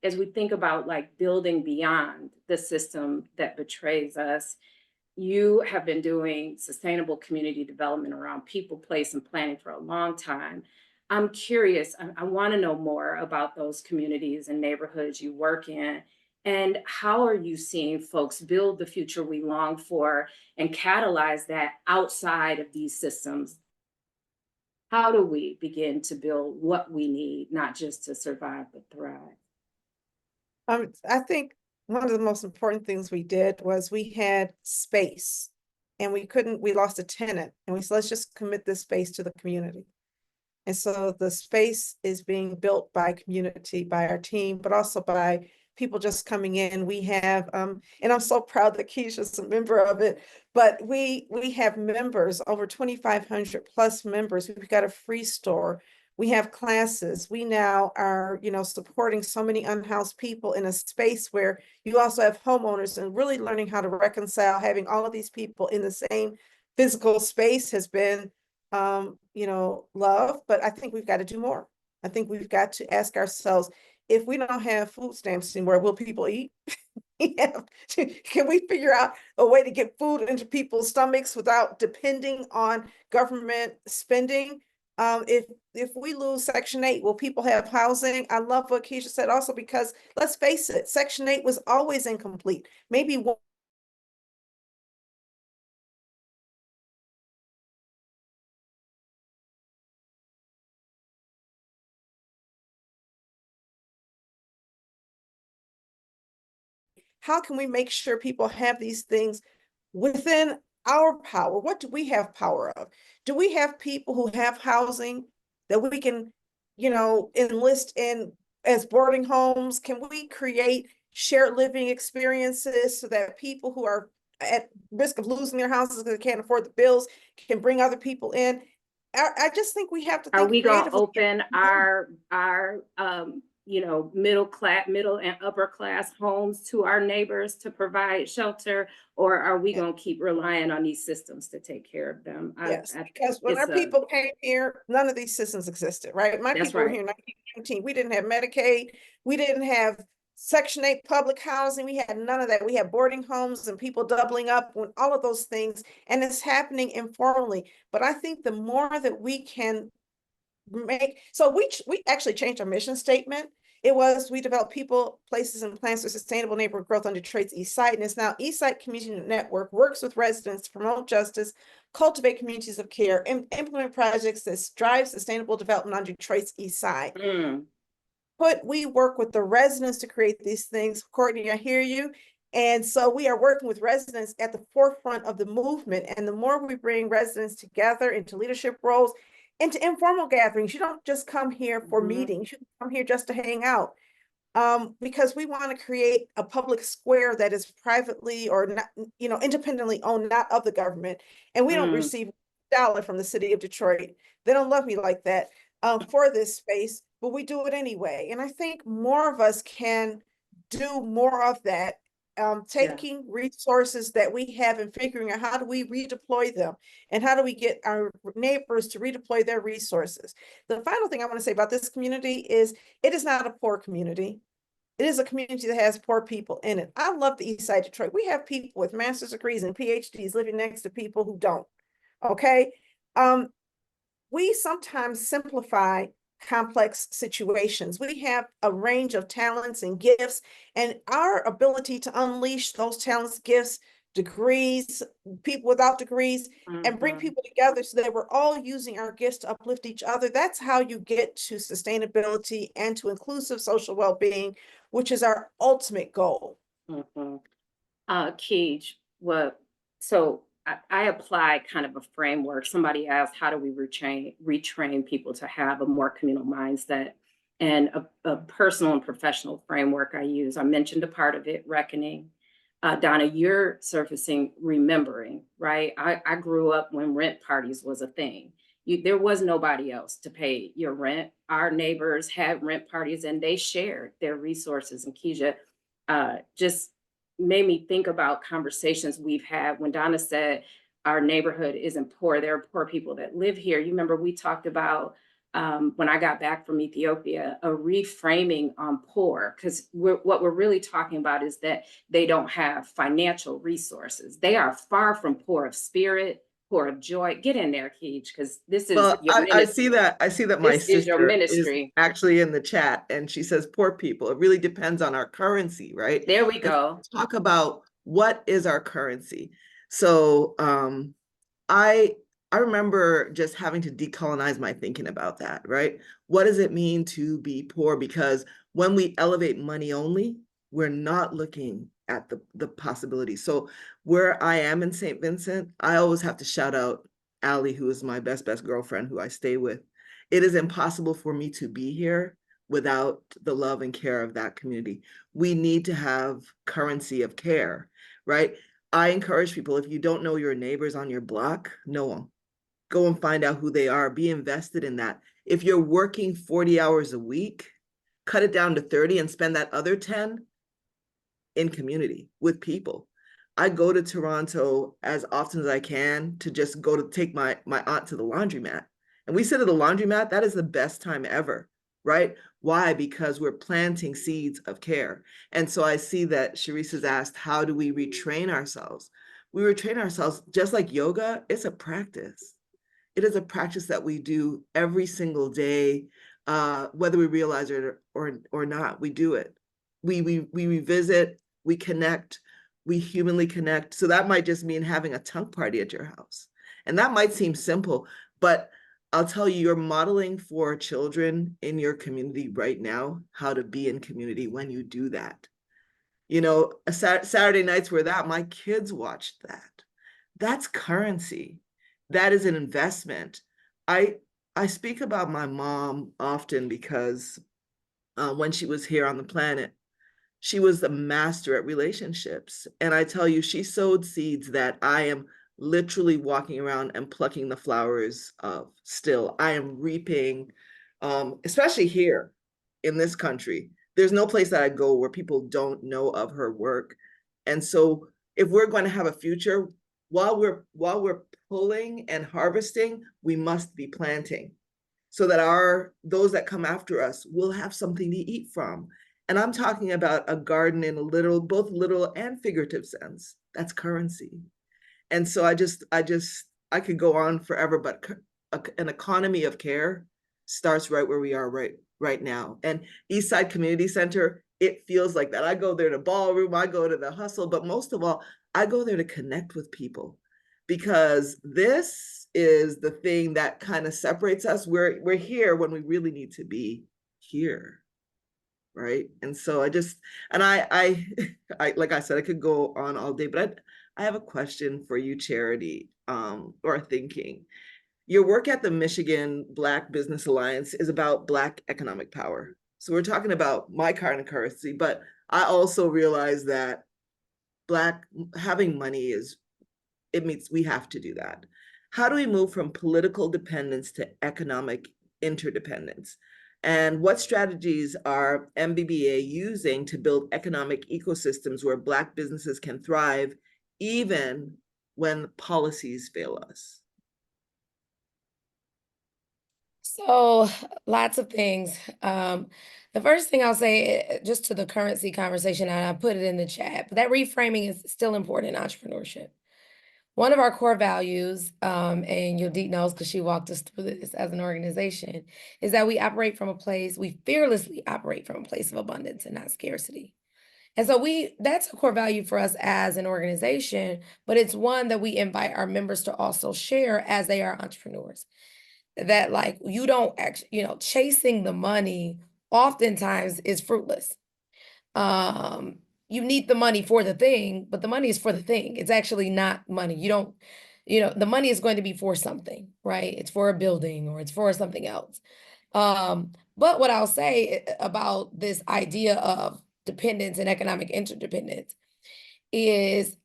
as we think about like building beyond the system that betrays us, you have been doing sustainable community development around people, place, and planning for a long time. I'm curious, I want to know more about those communities and neighborhoods you work in. And how are you seeing folks build the future we long for and catalyze that outside of these systems? How do we begin to build what we need, not just to survive, but thrive? I think one of the most important things we did was we had space, and we lost a tenant, and we said, let's just commit this space to the community. And so the space is being built by community, by our team, but also by people just coming in. We have, and I'm so proud that Keisha's a member of it, but we have members, over 2,500 plus members. We've got a free store. We have classes. We now are, supporting so many unhoused people in a space where you also have homeowners, and really learning how to reconcile having all of these people in the same physical space has been love, but I think we've got to do more. I think we've got to ask ourselves, if we don't have food stamps anymore, will people eat? Can we figure out a way to get food into people's stomachs without depending on government spending? If we lose Section 8, will people have housing? I love what Keisha said also, because let's face it, Section 8 was always incomplete. Maybe one how can we make sure people have these things within our power? What do we have power of? Do we have people who have housing that we can, enlist in as boarding homes? Can we create shared living experiences so that people who are at risk of losing their houses because they can't afford the bills can bring other people in? I just think we have to Are think we going to creatively. open our middle and upper class homes to our neighbors to provide shelter, or are we going to keep relying on these systems to take care of them? Yes, because when our people came here, none of these systems existed, right? My people were here in 1917. We didn't have Medicaid. We didn't have Section 8 public housing. We had none of that. We had boarding homes and people doubling up when all of those things, and it's happening informally. But I think the more that we can we actually changed our mission statement. We develop people, places, and plans for sustainable neighborhood growth on Detroit's East Side. And it's now East Side Community Network works with residents to promote justice, cultivate communities of care, and implement projects that drive sustainable development on Detroit's East Side. But we work with the residents to create these things. Courtney, I hear you. And so we are working with residents at the forefront of the movement. And the more we bring residents together into leadership roles, into informal gatherings, you don't just come here for meetings, you come here just to hang out. Because we want to create a public square that is privately or not, independently owned, not of the government. And we don't receive a dollar from the city of Detroit. They don't love me like that for this space, but we do it anyway. And I think more of us can do more of that, taking resources that we have and figuring out how do we redeploy them, and how do we get our neighbors to redeploy their resources. The final thing I want to say about this community is it is not a poor community. It is a community that has poor people in it. I love the East Side Detroit. We have people with master's degrees and PhDs living next to people who don't. Okay. We sometimes simplify complex situations. We have a range of talents and gifts, and our ability to unleash those talents, gifts, degrees, people without degrees, and bring people together so that we're all using our gifts to uplift each other. That's how you get to sustainability and to inclusive social well-being, which is our ultimate goal. Keej, so I applied kind of a framework. Somebody asked, how do we retrain people to have a more communal mindset? And a personal and professional framework I use. I mentioned a part of it, reckoning. Donna, you're surfacing remembering, right? I grew up when rent parties was a thing. There was nobody else to pay your rent. Our neighbors had rent parties and they shared their resources. And Keisha just made me think about conversations we've had when Donna said our neighborhood isn't poor. There are poor people that live here. You remember we talked about when I got back from Ethiopia, a reframing on poor, because what we're really talking about is that they don't have financial resources. They are far from poor of spirit pour of joy. Get in there, Keej, because this is Well, your I see ministry. that my This is your sister is ministry. actually in the chat, and she says, poor people. It really depends on our currency, right? There we go. Talk about what is our currency. So I remember just having to decolonize my thinking about that, right? What does it mean to be poor? Because when we elevate money only, we're not looking at the possibilities. So where I am in St. Vincent, I always have to shout out Allie, who is my best girlfriend who I stay with. It is impossible for me to be here without the love and care of that community. We need to have currency of care, right? I encourage people, if you don't know your neighbors on your block, know them. Go and find out who they are. Be invested in that. If you're working 40 hours a week, cut it down to 30 and spend that other 10 in community with people. I go to Toronto as often as I can to just go to take my aunt to the laundromat. And we sit at the laundromat. That is the best time ever, right? Why? Because we're planting seeds of care. And so I see that Sharice has asked, how do we retrain ourselves? We retrain ourselves just like yoga. It's a practice. It is a practice that we do every single day, whether we realize it or not. We do it. We revisit, we connect, we humanly connect. So that might just mean having a tunk party at your house. And that might seem simple, but I'll tell you, you're modeling for children in your community right now how to be in community when you do that. You know, Saturday nights were that. My kids watched that. That's currency. That is an investment. I speak about my mom often because when she was here on the planet, she was the master at relationships. And I tell you, she sowed seeds that I am literally walking around and plucking the flowers of still. I am reaping, especially here in this country. There's no place that I go where people don't know of her work. And so if we're going to have a future, while we're pulling and harvesting, we must be planting so that those that come after us will have something to eat from. And I'm talking about a garden in both literal and figurative sense. That's currency. And so I could go on forever, but an economy of care starts right where we are right now. And Eastside Community Center, it feels like that. I go there to ballroom, I go to the hustle, but most of all, I go there to connect with people because this is the thing that kind of separates us. We're here when we really need to be here. Right. And so I like I said, I could go on all day, but I have a question for you, Charity, or thinking. Your work at the Michigan Black Business Alliance is about Black economic power. So we're talking about my kind of currency, but I also realize that having money it means we have to do that. How do we move from political dependence to economic interdependence? And what strategies are MBBA using to build economic ecosystems where Black businesses can thrive even when policies fail us? So lots of things. The first thing I'll say, just to the currency conversation, and I put it in the chat, but that reframing is still important in entrepreneurship. One of our core values, and Yodit knows because she walked us through this as an organization, is that we fearlessly operate from a place of abundance and not scarcity. And so that's a core value for us as an organization, but it's one that we invite our members to also share as they are entrepreneurs. That like, you don't actually, chasing the money oftentimes is fruitless. You need the money for the thing, but the money is for the thing. It's actually not money. The money is going to be for something, right? It's for a building or it's for something else. But what I'll say about this idea of dependence and economic interdependence is,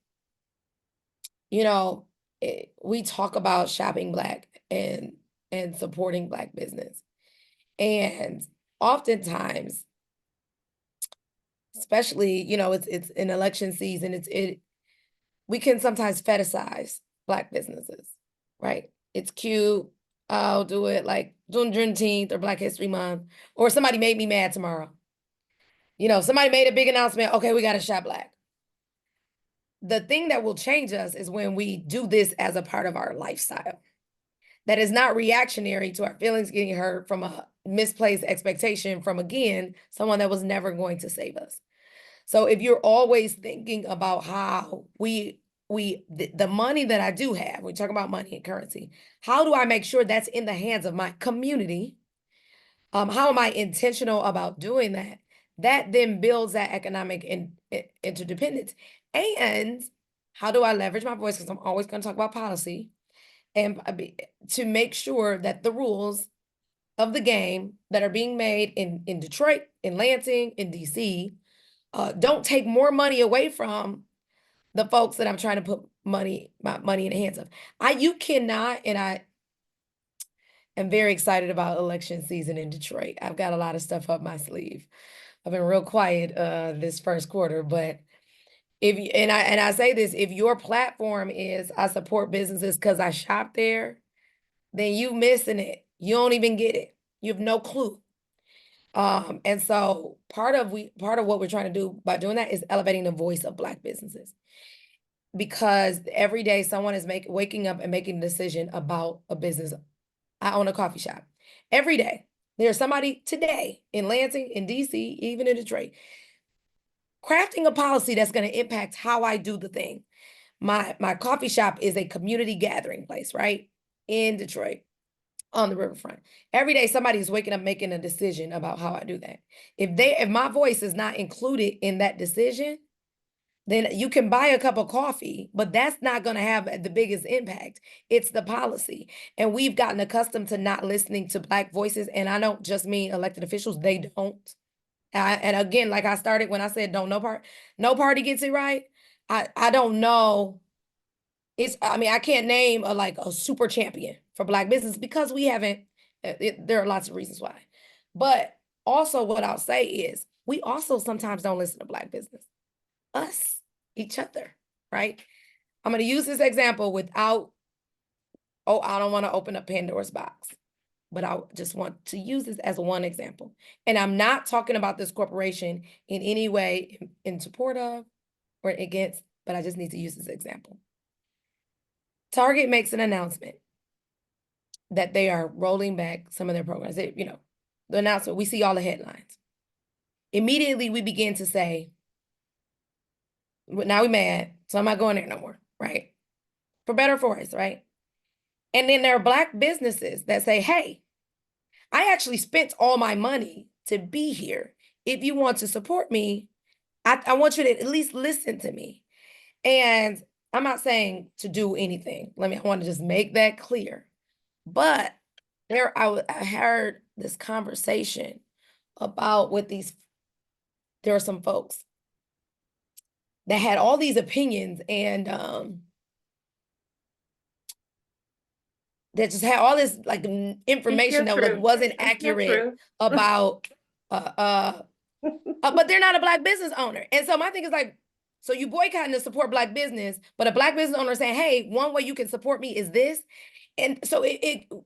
we talk about shopping Black and supporting Black business. And oftentimes, especially, it's an election season, we can sometimes fetishize Black businesses, right? It's cute. I'll do it like Juneteenth or Black History Month, or somebody made me mad tomorrow. Somebody made a big announcement. Okay, we got to shop Black. the thing that will change us is when we do this as a part of our lifestyle. That is not reactionary to our feelings getting hurt from a misplaced expectation from, again, someone that was never going to save us. So if you're always thinking about how the money that I do have, we talk about money and currency, how do I make sure that's in the hands of my community? How am I intentional about doing that? That then builds that economic interdependence. And how do I leverage my voice? Because I'm always going to talk about policy, and to make sure that the rules of the game that are being made in Detroit, in Lansing, in DC, don't take more money away from the folks that I'm trying to put my money in the hands of. You cannot, and I am very excited about election season in Detroit. I've got a lot of stuff up my sleeve. I've been real quiet this first quarter, but I say this, if your platform is I support businesses because I shop there, then you missing it. You don't even get it. You have no clue. And so part of what we're trying to do by doing that is elevating the voice of Black businesses. Because every day someone is waking up and making a decision about a business. I own a coffee shop. Every day, there's somebody today in Lansing, in DC, even in Detroit, crafting a policy that's going to impact how I do the thing. My coffee shop is a community gathering place, right? In Detroit, on the riverfront. Every day somebody's waking up making a decision about how I do that. If my voice is not included in that decision, then you can buy a cup of coffee, but that's not going to have the biggest impact. It's the policy. And we've gotten accustomed to not listening to Black voices. And I don't just mean elected officials, they don't. And again, like I started when I said, no party gets it right. I don't know. I can't name a super champion for Black business because we haven't, there are lots of reasons why. But also what I'll say is we also sometimes don't listen to Black business. Us, each other, right? I'm going to use this example without, I don't want to open up Pandora's box, but I just want to use this as one example. And I'm not talking about this corporation in any way in support of or against, but I just need to use this example. Target makes an announcement that they are rolling back some of their programs. The announcement, we see all the headlines. Immediately, we begin to say, now we mad, so I'm not going there no more, right? For better or for worse, right? And then there are Black businesses that say, hey, I actually spent all my money to be here. If you want to support me, I want you to at least listen to me. And I'm not saying to do anything. I want to just make that clear. But I heard this conversation about there are some folks that had all these opinions and that just had all this information that wasn't accurate about but they're not a Black business owner. And so my thing is so you boycotting to support Black business, but a Black business owner saying, hey, one way you can support me is this. And so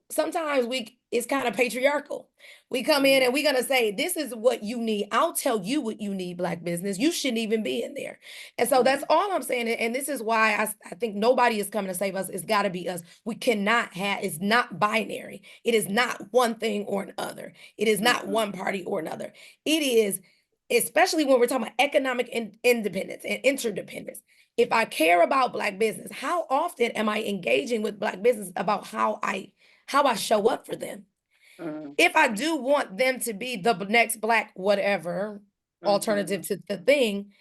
sometimes it's kind of patriarchal. We come in and we're going to say, this is what you need. I'll tell you what you need, Black business. You shouldn't even be in there. And so that's all I'm saying. And this is why I think nobody is coming to save us. It's got to be us. We cannot it's not binary. It is not one thing or another. It is not one party or another. It is, especially when we're talking about economic independence and interdependence. If I care about Black business, how often am I engaging with Black business about how I show up for them? If I do want them to be the next Black whatever alternative to the thing,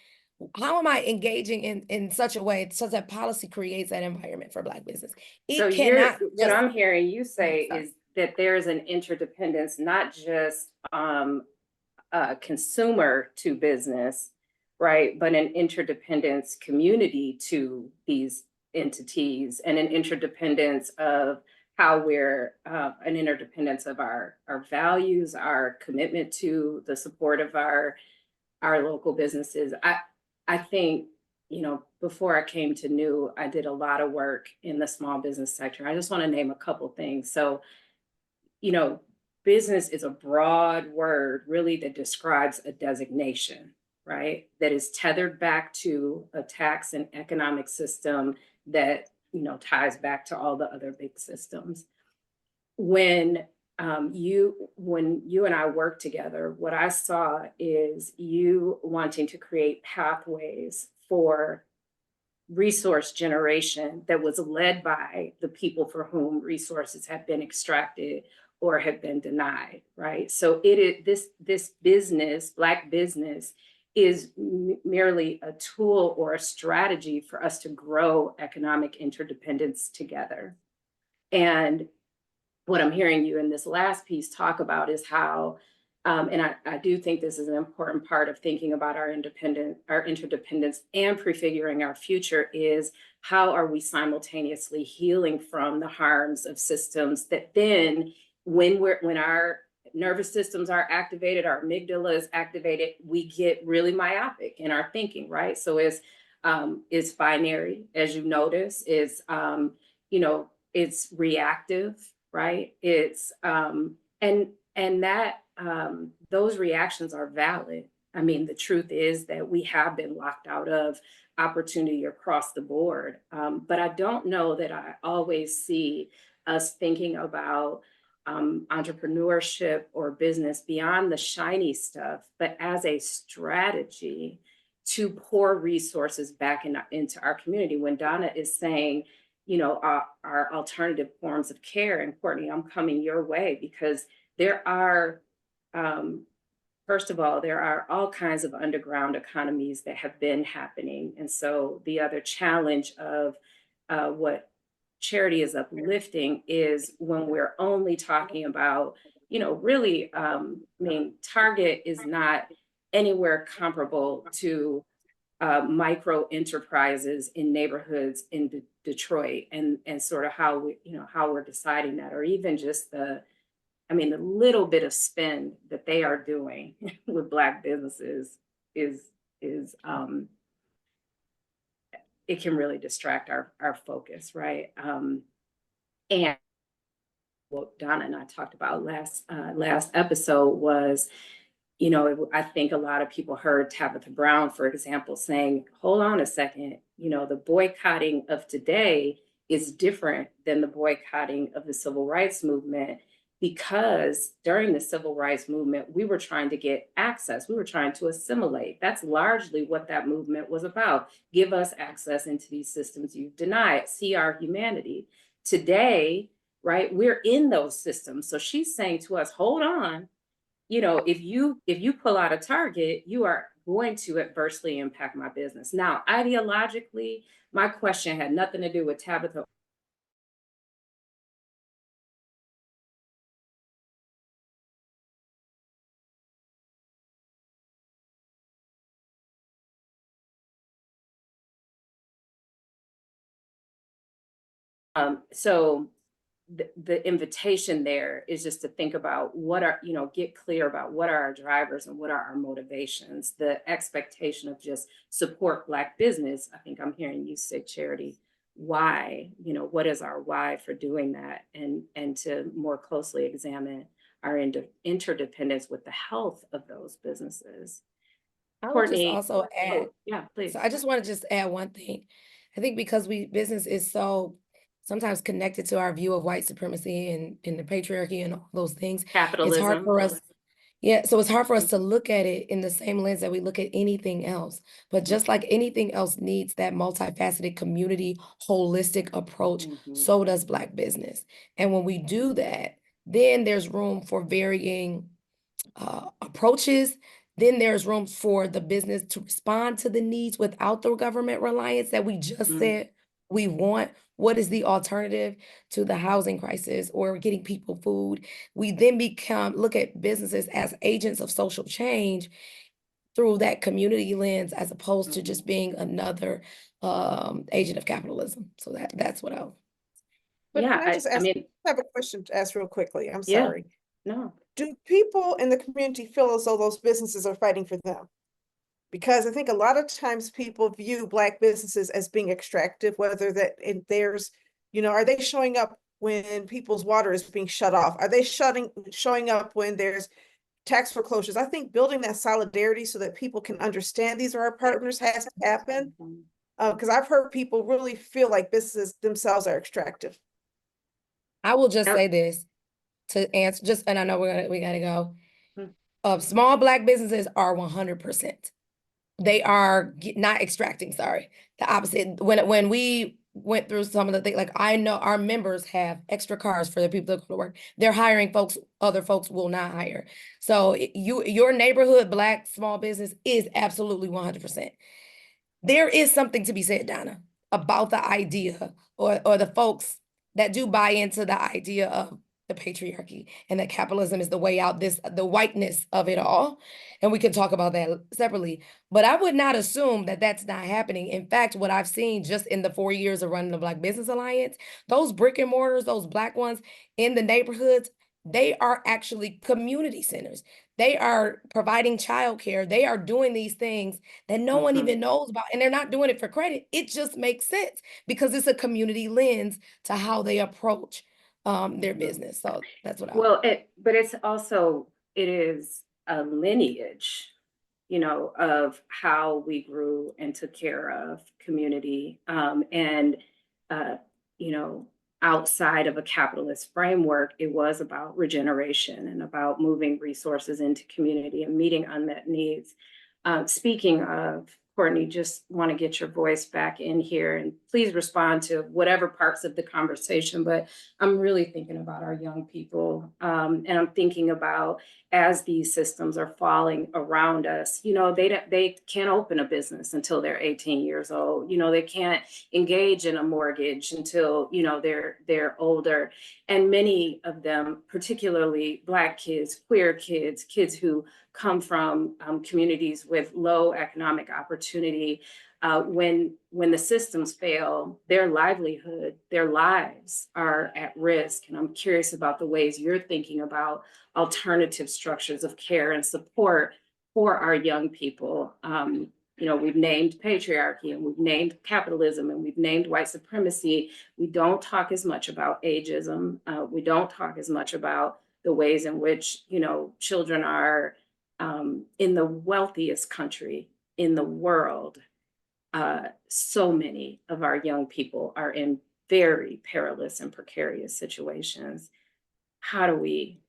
how am I engaging in such a way such that policy creates that environment for Black business? What I'm hearing you say is that there's an interdependence, not just consumer to business, right? But an interdependence community to these entities, and an interdependence of how we're an interdependence of our values, our commitment to the support of our local businesses. I think, before I came to New, I did a lot of work in the small business sector. I just want to name a couple things. So, business is a broad word really that describes a designation, right? That is tethered back to a tax and economic system that, ties back to all the other big systems. When you and I worked together, what I saw is you wanting to create pathways for resource generation that was led by the people for whom resources have been extracted or have been denied, right? So it is this business, Black business, is merely a tool or a strategy for us to grow economic interdependence together. And what I'm hearing you in this last piece talk about is how, and I do think this is an important part of thinking about our interdependence and prefiguring our future, is how are we simultaneously healing from the harms of systems that then, when our nervous systems are activated, our amygdala is activated, we get really myopic in our thinking, right? So it's binary, as you notice, it's reactive, right? It's and that those reactions are valid. I mean, the truth is that we have been locked out of opportunity across the board. But I don't know that I always see us thinking about entrepreneurship or business beyond the shiny stuff, but as a strategy to pour resources back into our community. When Donna is saying, our alternative forms of care. And Courtney, I'm coming your way because there are, first of all, there are all kinds of underground economies that have been happening. And so the other challenge of what Charity is uplifting is when we're only talking about, really, Target is not anywhere comparable to micro enterprises in neighborhoods in Detroit, and sort of how we're deciding that, or even just the little bit of spend that they are doing with Black businesses is it can really distract our focus, right? And what Donna and I talked about last episode was, I think a lot of people heard Tabitha Brown, for example, saying, hold on a second, the boycotting of today is different than the boycotting of the civil rights movement, because during the civil rights movement, we were trying to get access. We were trying to assimilate. That's largely what that movement was about. Give us access into these systems you've denied. See our humanity. Today, right, we're in those systems. So she's saying to us, hold on, if you pull out a Target, you are going to adversely impact my business. Now, ideologically, my question had nothing to do with Tabitha. So the invitation there is just to think about get clear about what are our drivers and what are our motivations. The expectation of just support Black business, I think I'm hearing you say, Charity, why, what is our why for doing that, and to more closely examine our interdependence with the health of those businesses. I would just Courtney, also add, yeah, please. so I just want to just add one thing. I think because business is so sometimes connected to our view of white supremacy and the patriarchy and all those things, it's hard Capitalism. for us. Yeah, so it's hard for us to look at it in the same lens that we look at anything else. But just like anything else needs that multifaceted community, holistic approach, so does Black business. And when we do that, then there's room for varying approaches. Then there's room for the business to respond to the needs without the government reliance that we just said we want. What is the alternative to the housing crisis or getting people food? We then look at businesses as agents of social change through that community lens, as opposed to just being another agent of capitalism. So that's what I'll. But Yeah, can I just ask, I have a question to ask real quickly? I'm Yeah. sorry. no. Do people in the community feel as though those businesses are fighting for them? Because I think a lot of times people view Black businesses as being extractive, whether are they showing up when people's water is being shut off? Are they showing up when there's tax foreclosures. I think building that solidarity so that people can understand these are our partners has to happen. Because I've heard people really feel like businesses themselves are extractive. I will just Oh. say this to answer just, and I know we gotta go. Hmm. Small Black businesses are 100%. They are not extracting, sorry. The opposite. When we went through some of the things, like I know our members have extra cars for the people that go to work. They're hiring folks, other folks will not hire. So your neighborhood Black small business is absolutely 100%. There is something to be said, Donna, about the idea or the folks that do buy into the idea of the patriarchy and that capitalism is the way out, the whiteness of it all. And we can talk about that separately. But I would not assume that that's not happening. In fact, what I've seen just in the 4 years of running the Black Business Alliance, those brick and mortars, those Black ones in the neighborhoods, they are actually community centers. They are providing childcare. They are doing these things that no one even knows about, and they're not doing it for credit. It just makes sense because it's a community lens to how they approach their business. So that's what I. Well, but it's also, it is a lineage, of how we grew and took care of community, and outside of a capitalist framework, it was about regeneration and about moving resources into community and meeting unmet needs. Speaking of, Courtney, just want to get your voice back in here and please respond to whatever parts of the conversation, but I'm really thinking about our young people. And I'm thinking about, as these systems are falling around us, they can't open a business until they're 18 years old. They can't engage in a mortgage until, they're older. And many of them, particularly Black kids, queer kids, kids who come from communities with low economic opportunity, when the systems fail, their livelihood, their lives are at risk. And I'm curious about the ways you're thinking about alternative structures of care and support for our young people. We've named patriarchy and we've named capitalism and we've named white supremacy. We don't talk as much about ageism. We don't talk as much about the ways in which, children are in the wealthiest country in the world. So many of our young people are in very perilous and precarious situations. How do we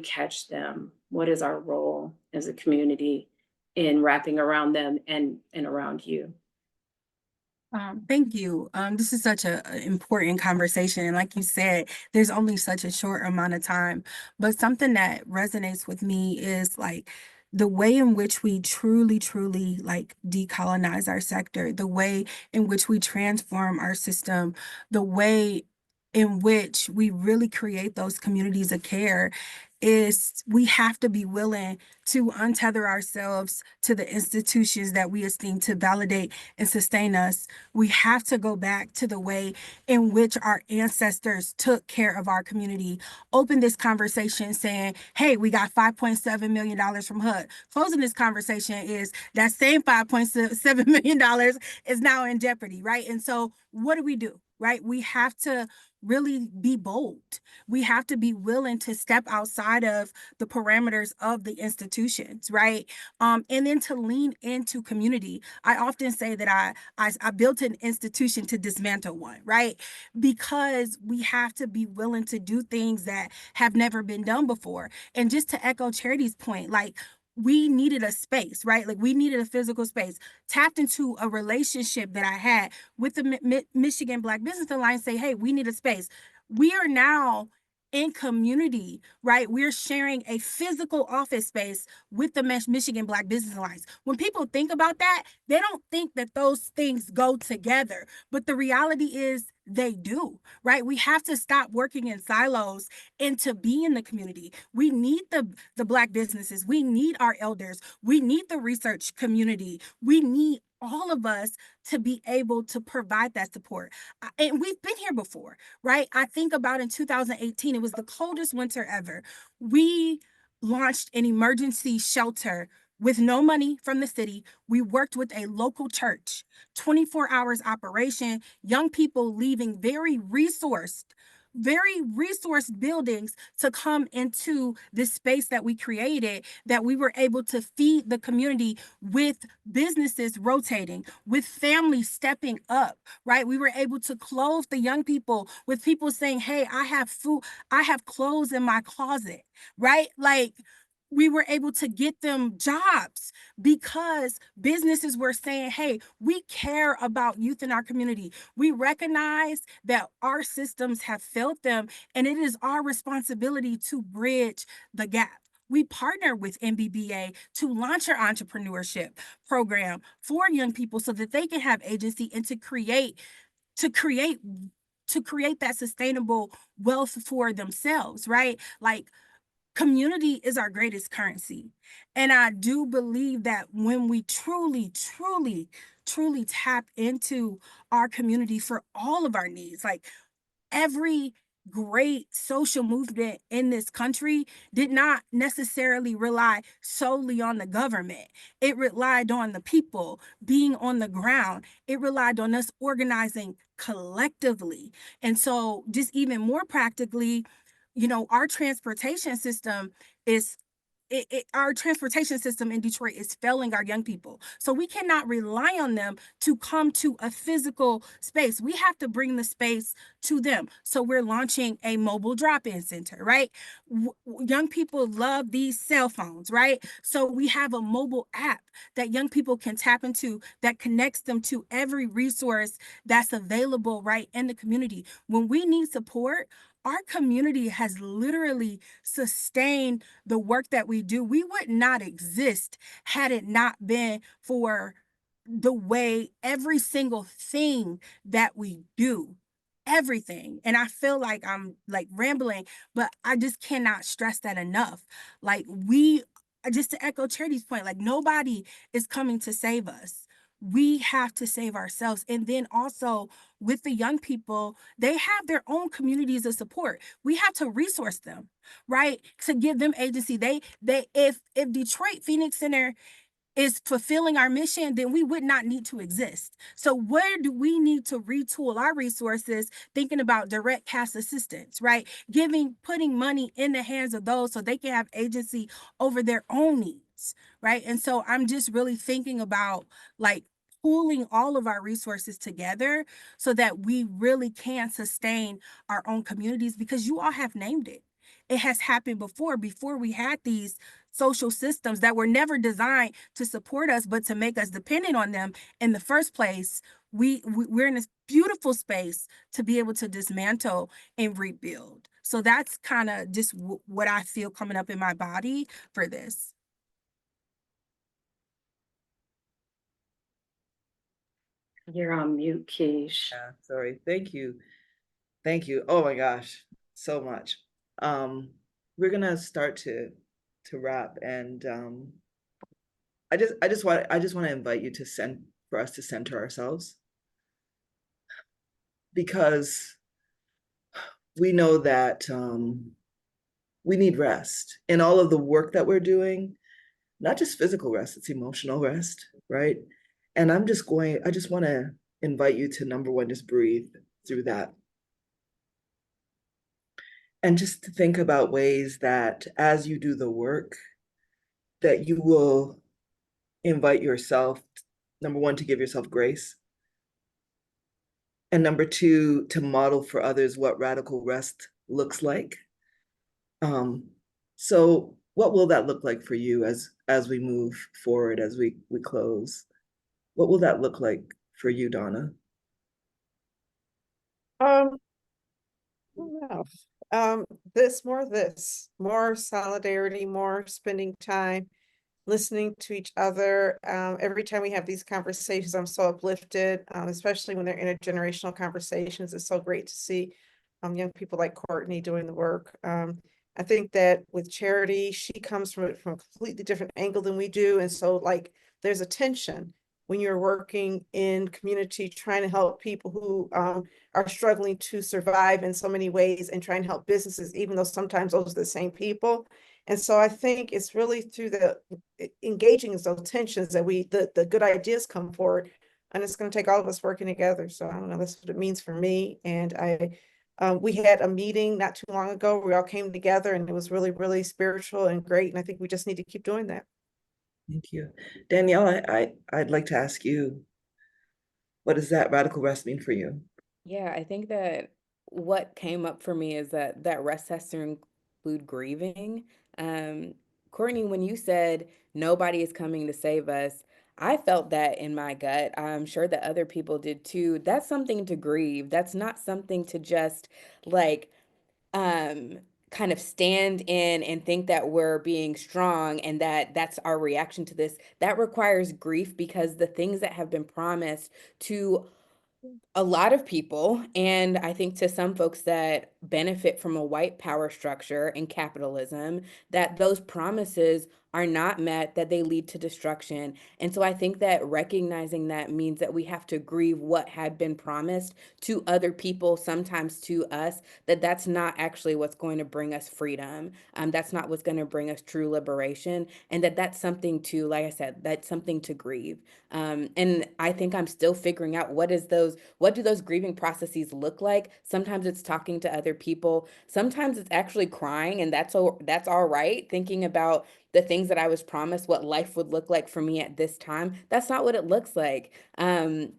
catch them? What is our role as a community in wrapping around them and around you? Thank you. This is such an important conversation. And like you said, there's only such a short amount of time. But something that resonates with me is like the way in which we truly, truly like decolonize our sector, the way in which we transform our system, the way in which we really create those communities of care is we have to be willing to untether ourselves to the institutions that we esteem to validate and sustain us. We have to go back to the way in which our ancestors took care of our community. Open this conversation saying, hey, we got $5.7 million from HUD. Closing this conversation is that same $5.7 million is now in jeopardy, right? And so what do? Right? We have to really be bold. We have to be willing to step outside of the parameters of the institutions, right? And then to lean into community. I often say that I built an institution to dismantle one, right? Because we have to be willing to do things that have never been done before. And just to echo Charity's point, like we needed a space, right? Like we needed a physical space. Tapped into a relationship that I had with the Michigan Black Business Alliance, say, hey, we need a space. We are now in community, right? We're sharing a physical office space with the Michigan Black Business Alliance. When people think about that, they don't think that those things go together, but the reality is they do, right? We have to stop working in silos and to be in the community. We need the Black businesses. We need our elders. We need the research community. We need all of us to be able to provide that support. And we've been here before, right? I think about in 2018, it was the coldest winter ever. We launched an emergency shelter with no money from the city. We worked with a local church, 24 hours operation, young people leaving very resourced very resourced buildings to come into this space that we created, that we were able to feed the community with businesses rotating, with families stepping up, right? We were able to clothe the young people with people saying, hey, I have food, I have clothes in my closet, right? Like, we were able to get them jobs because businesses were saying, hey, we care about youth in our community. We recognize that our systems have failed them, and it is our responsibility to bridge the gap. We partner with MBBA to launch our entrepreneurship program for young people so that they can have agency and to create to create that sustainable wealth for themselves, right? Like, community is our greatest currency. And I do believe that when we truly tap into our community for all of our needs, like, every great social movement in this country did not necessarily rely solely on the government. It relied on the people being on the ground. It relied on us organizing collectively. And so, just even more practically, our transportation system is our transportation system in Detroit is failing our young people. So we cannot rely on them to come to a physical space. We have to bring the space to them. So we're launching a mobile drop-in center, right? Young people love these cell phones, right? So we have a mobile app that young people can tap into that connects them to every resource that's available right in the community. When we need support, our community has literally sustained the work that we do. We would not exist had it not been for the way every single thing that we do, everything. And I feel like I'm like rambling, but I just cannot stress that enough. Like, just to echo Charity's point, like, nobody is coming to save us. We have to save ourselves. And then also with the young people, they have their own communities of support. We have to resource them, right? To give them agency. If Detroit Phoenix Center is fulfilling our mission, then we would not need to exist. So where do we need to retool our resources, thinking about direct cash assistance, right? Putting money in the hands of those so they can have agency over their own needs, right? And so I'm just really thinking about, like, pooling all of our resources together so that we really can sustain our own communities, because you all have named it. It has happened before we had these social systems that were never designed to support us, but to make us dependent on them in the first place. We're in this beautiful space to be able to dismantle and rebuild. So that's kind of just what I feel coming up in my body for this. You're on mute, Keish. Yeah, sorry. Thank you. Thank you. Oh my gosh, so much. We're gonna start to wrap, and I just want to invite you to for us to center ourselves, because we know that we need rest in all of the work that we're doing, not just physical rest, it's emotional rest, right? And I just want to invite you to, number one, just breathe through that. And just to think about ways that as you do the work, that you will invite yourself, number one, to give yourself grace. And number two, to model for others what radical rest looks like. So what will that look like for you as we move forward, as we close? What will that look like for you, Donna? Wow. More solidarity, more spending time listening to each other. Every time we have these conversations, I'm so uplifted, especially when they're intergenerational conversations. It's so great to see young people like Courtney doing the work. I think that with Charity, she comes from a completely different angle than we do. And so, like, there's a tension when you're working in community, trying to help people who are struggling to survive in so many ways, and trying to help businesses, even though sometimes those are the same people. And so I think it's really through the engaging in those tensions that the good ideas come forward. And it's going to take all of us working together. So I don't know, that's what it means for me. And I We had a meeting not too long ago. We all came together and it was really, really spiritual and great. And I think we just need to keep doing that. Thank you. Danielle, I'd like to ask you, what does that radical rest mean for you? Yeah, I think that what came up for me is that rest has to include grieving. Um, Courtney, when you said nobody is coming to save us, I felt that in my gut. I'm sure that other people did too. That's something to grieve. That's not something to just like um kind of stand in and think that we're being strong and that that's our reaction to this. That requires grief because the things that have been promised to a lot of people, and I think to some folks that benefit from a white power structure and capitalism, that those promises are not met, that they lead to destruction. And so I think that recognizing that means that we have to grieve what had been promised to other people, sometimes to us, that that's not actually what's going to bring us freedom. That's not what's going to bring us true liberation. And that's something to, like I said, that's something to grieve. And I think I'm still figuring out what do those grieving processes look like? Sometimes it's talking to other people. Sometimes it's actually crying, and that's all right. Thinking about the things that I was promised, what life would look like for me at this time. That's not what it looks like. And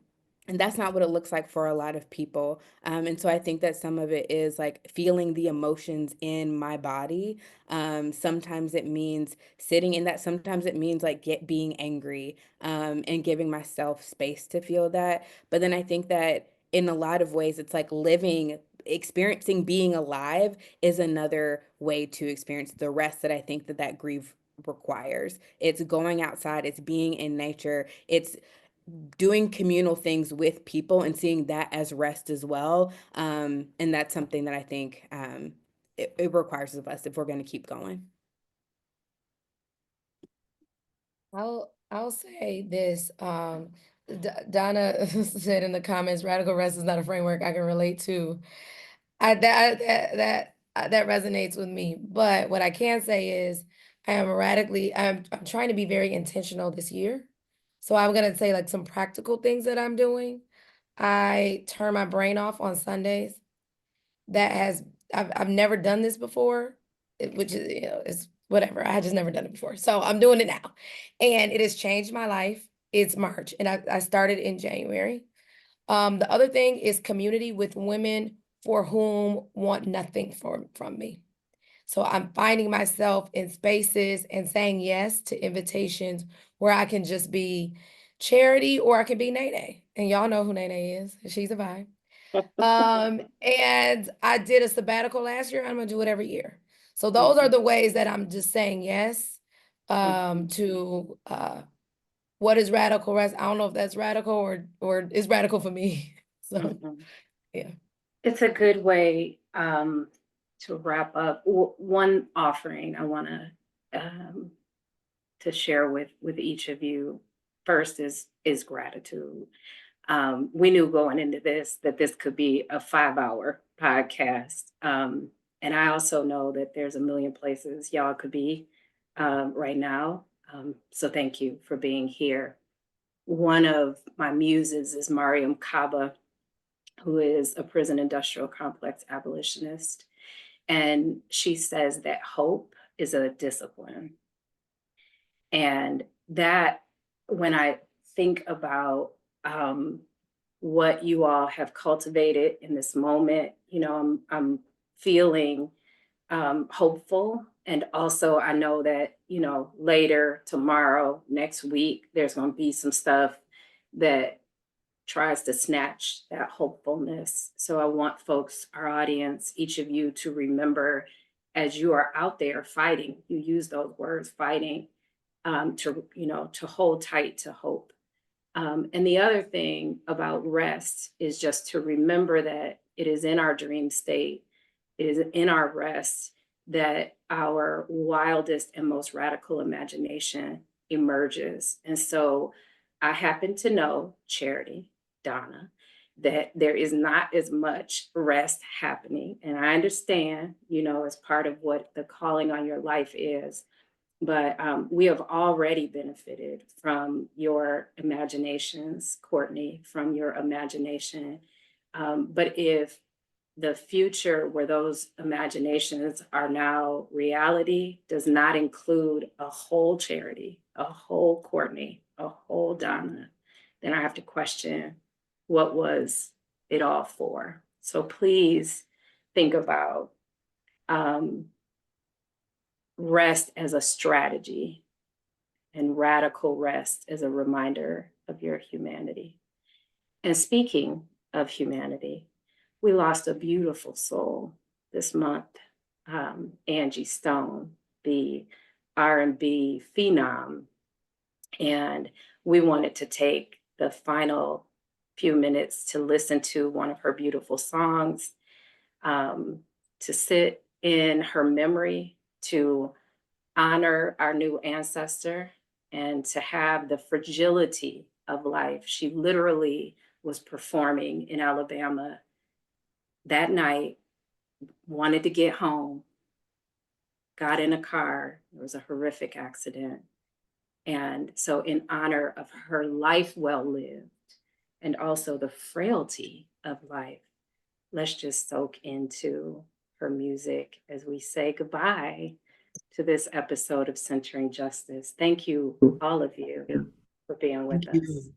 that's not what it looks like for a lot of people. And so I think that some of it is like feeling the emotions in my body. Sometimes it means sitting in that. Sometimes it means like being angry and giving myself space to feel that. But then I think that in a lot of ways, it's like experiencing being alive is another way to experience the rest that I think that grief requires. It's going outside, it's being in nature, it's doing communal things with people and seeing that as rest as well. And that's something that I think it requires of us if we're going to keep going. I'll say this. Donna said in the comments, radical rest is not a framework I can relate to. That resonates with me. But what I can say is I'm trying to be very intentional this year. So I'm gonna say like some practical things that I'm doing. I turn my brain off on Sundays. I've never done this before, which is, is whatever. I had just never done it before. So I'm doing it now. And it has changed my life. It's March and I started in January. The other thing is community with women for whom want nothing from me. So I'm finding myself in spaces and saying yes to invitations where I can just be Charity or I can be Nene. And y'all know who Nene is. She's a vibe. And I did a sabbatical last year. I'm gonna do it every year. So those are the ways that I'm just saying yes to what is radical rest. I don't know if that's radical or it's radical for me. So yeah. It's a good way to wrap up. One offering I want to share with each of you first is gratitude. We knew going into this that this could be a 5-hour podcast. And I also know that there's a million places y'all could be right now. So thank you for being here. One of my muses is Mariam Kaba, who is a prison industrial complex abolitionist. And she says that hope is a discipline. And that, when I think about what you all have cultivated in this moment, I'm feeling hopeful. And also I know that, later, tomorrow, next week, there's going to be some stuff that tries to snatch that hopefulness. So I want folks, our audience, each of you to remember as you are out there fighting, you use those words, fighting, to hold tight to hope. And the other thing about rest is just to remember that it is in our dream state, it is in our rest that our wildest and most radical imagination emerges. And so I happen to know, Charity, Donna, that there is not as much rest happening. And I understand, as part of what the calling on your life is. But we have already benefited from your imaginations, Courtney, from your imagination. But if the future where those imaginations are now reality does not include a whole Charity, a whole Courtney, a whole Donna, then I have to question what was it all for. So please think about rest as a strategy and radical rest as a reminder of your humanity. And speaking of humanity, we lost a beautiful soul this month, Angie Stone, the R&B phenom. And we wanted to take the final few minutes to listen to one of her beautiful songs, to sit in her memory, to honor our new ancestor, and to have the fragility of life. She literally was performing in Alabama that night, wanted to get home, got in a car. It was a horrific accident. And so in honor of her life well lived and also the frailty of life, let's just soak into her music as we say goodbye to this episode of Centering Justice. Thank you, all of you, for being with Thank us. you.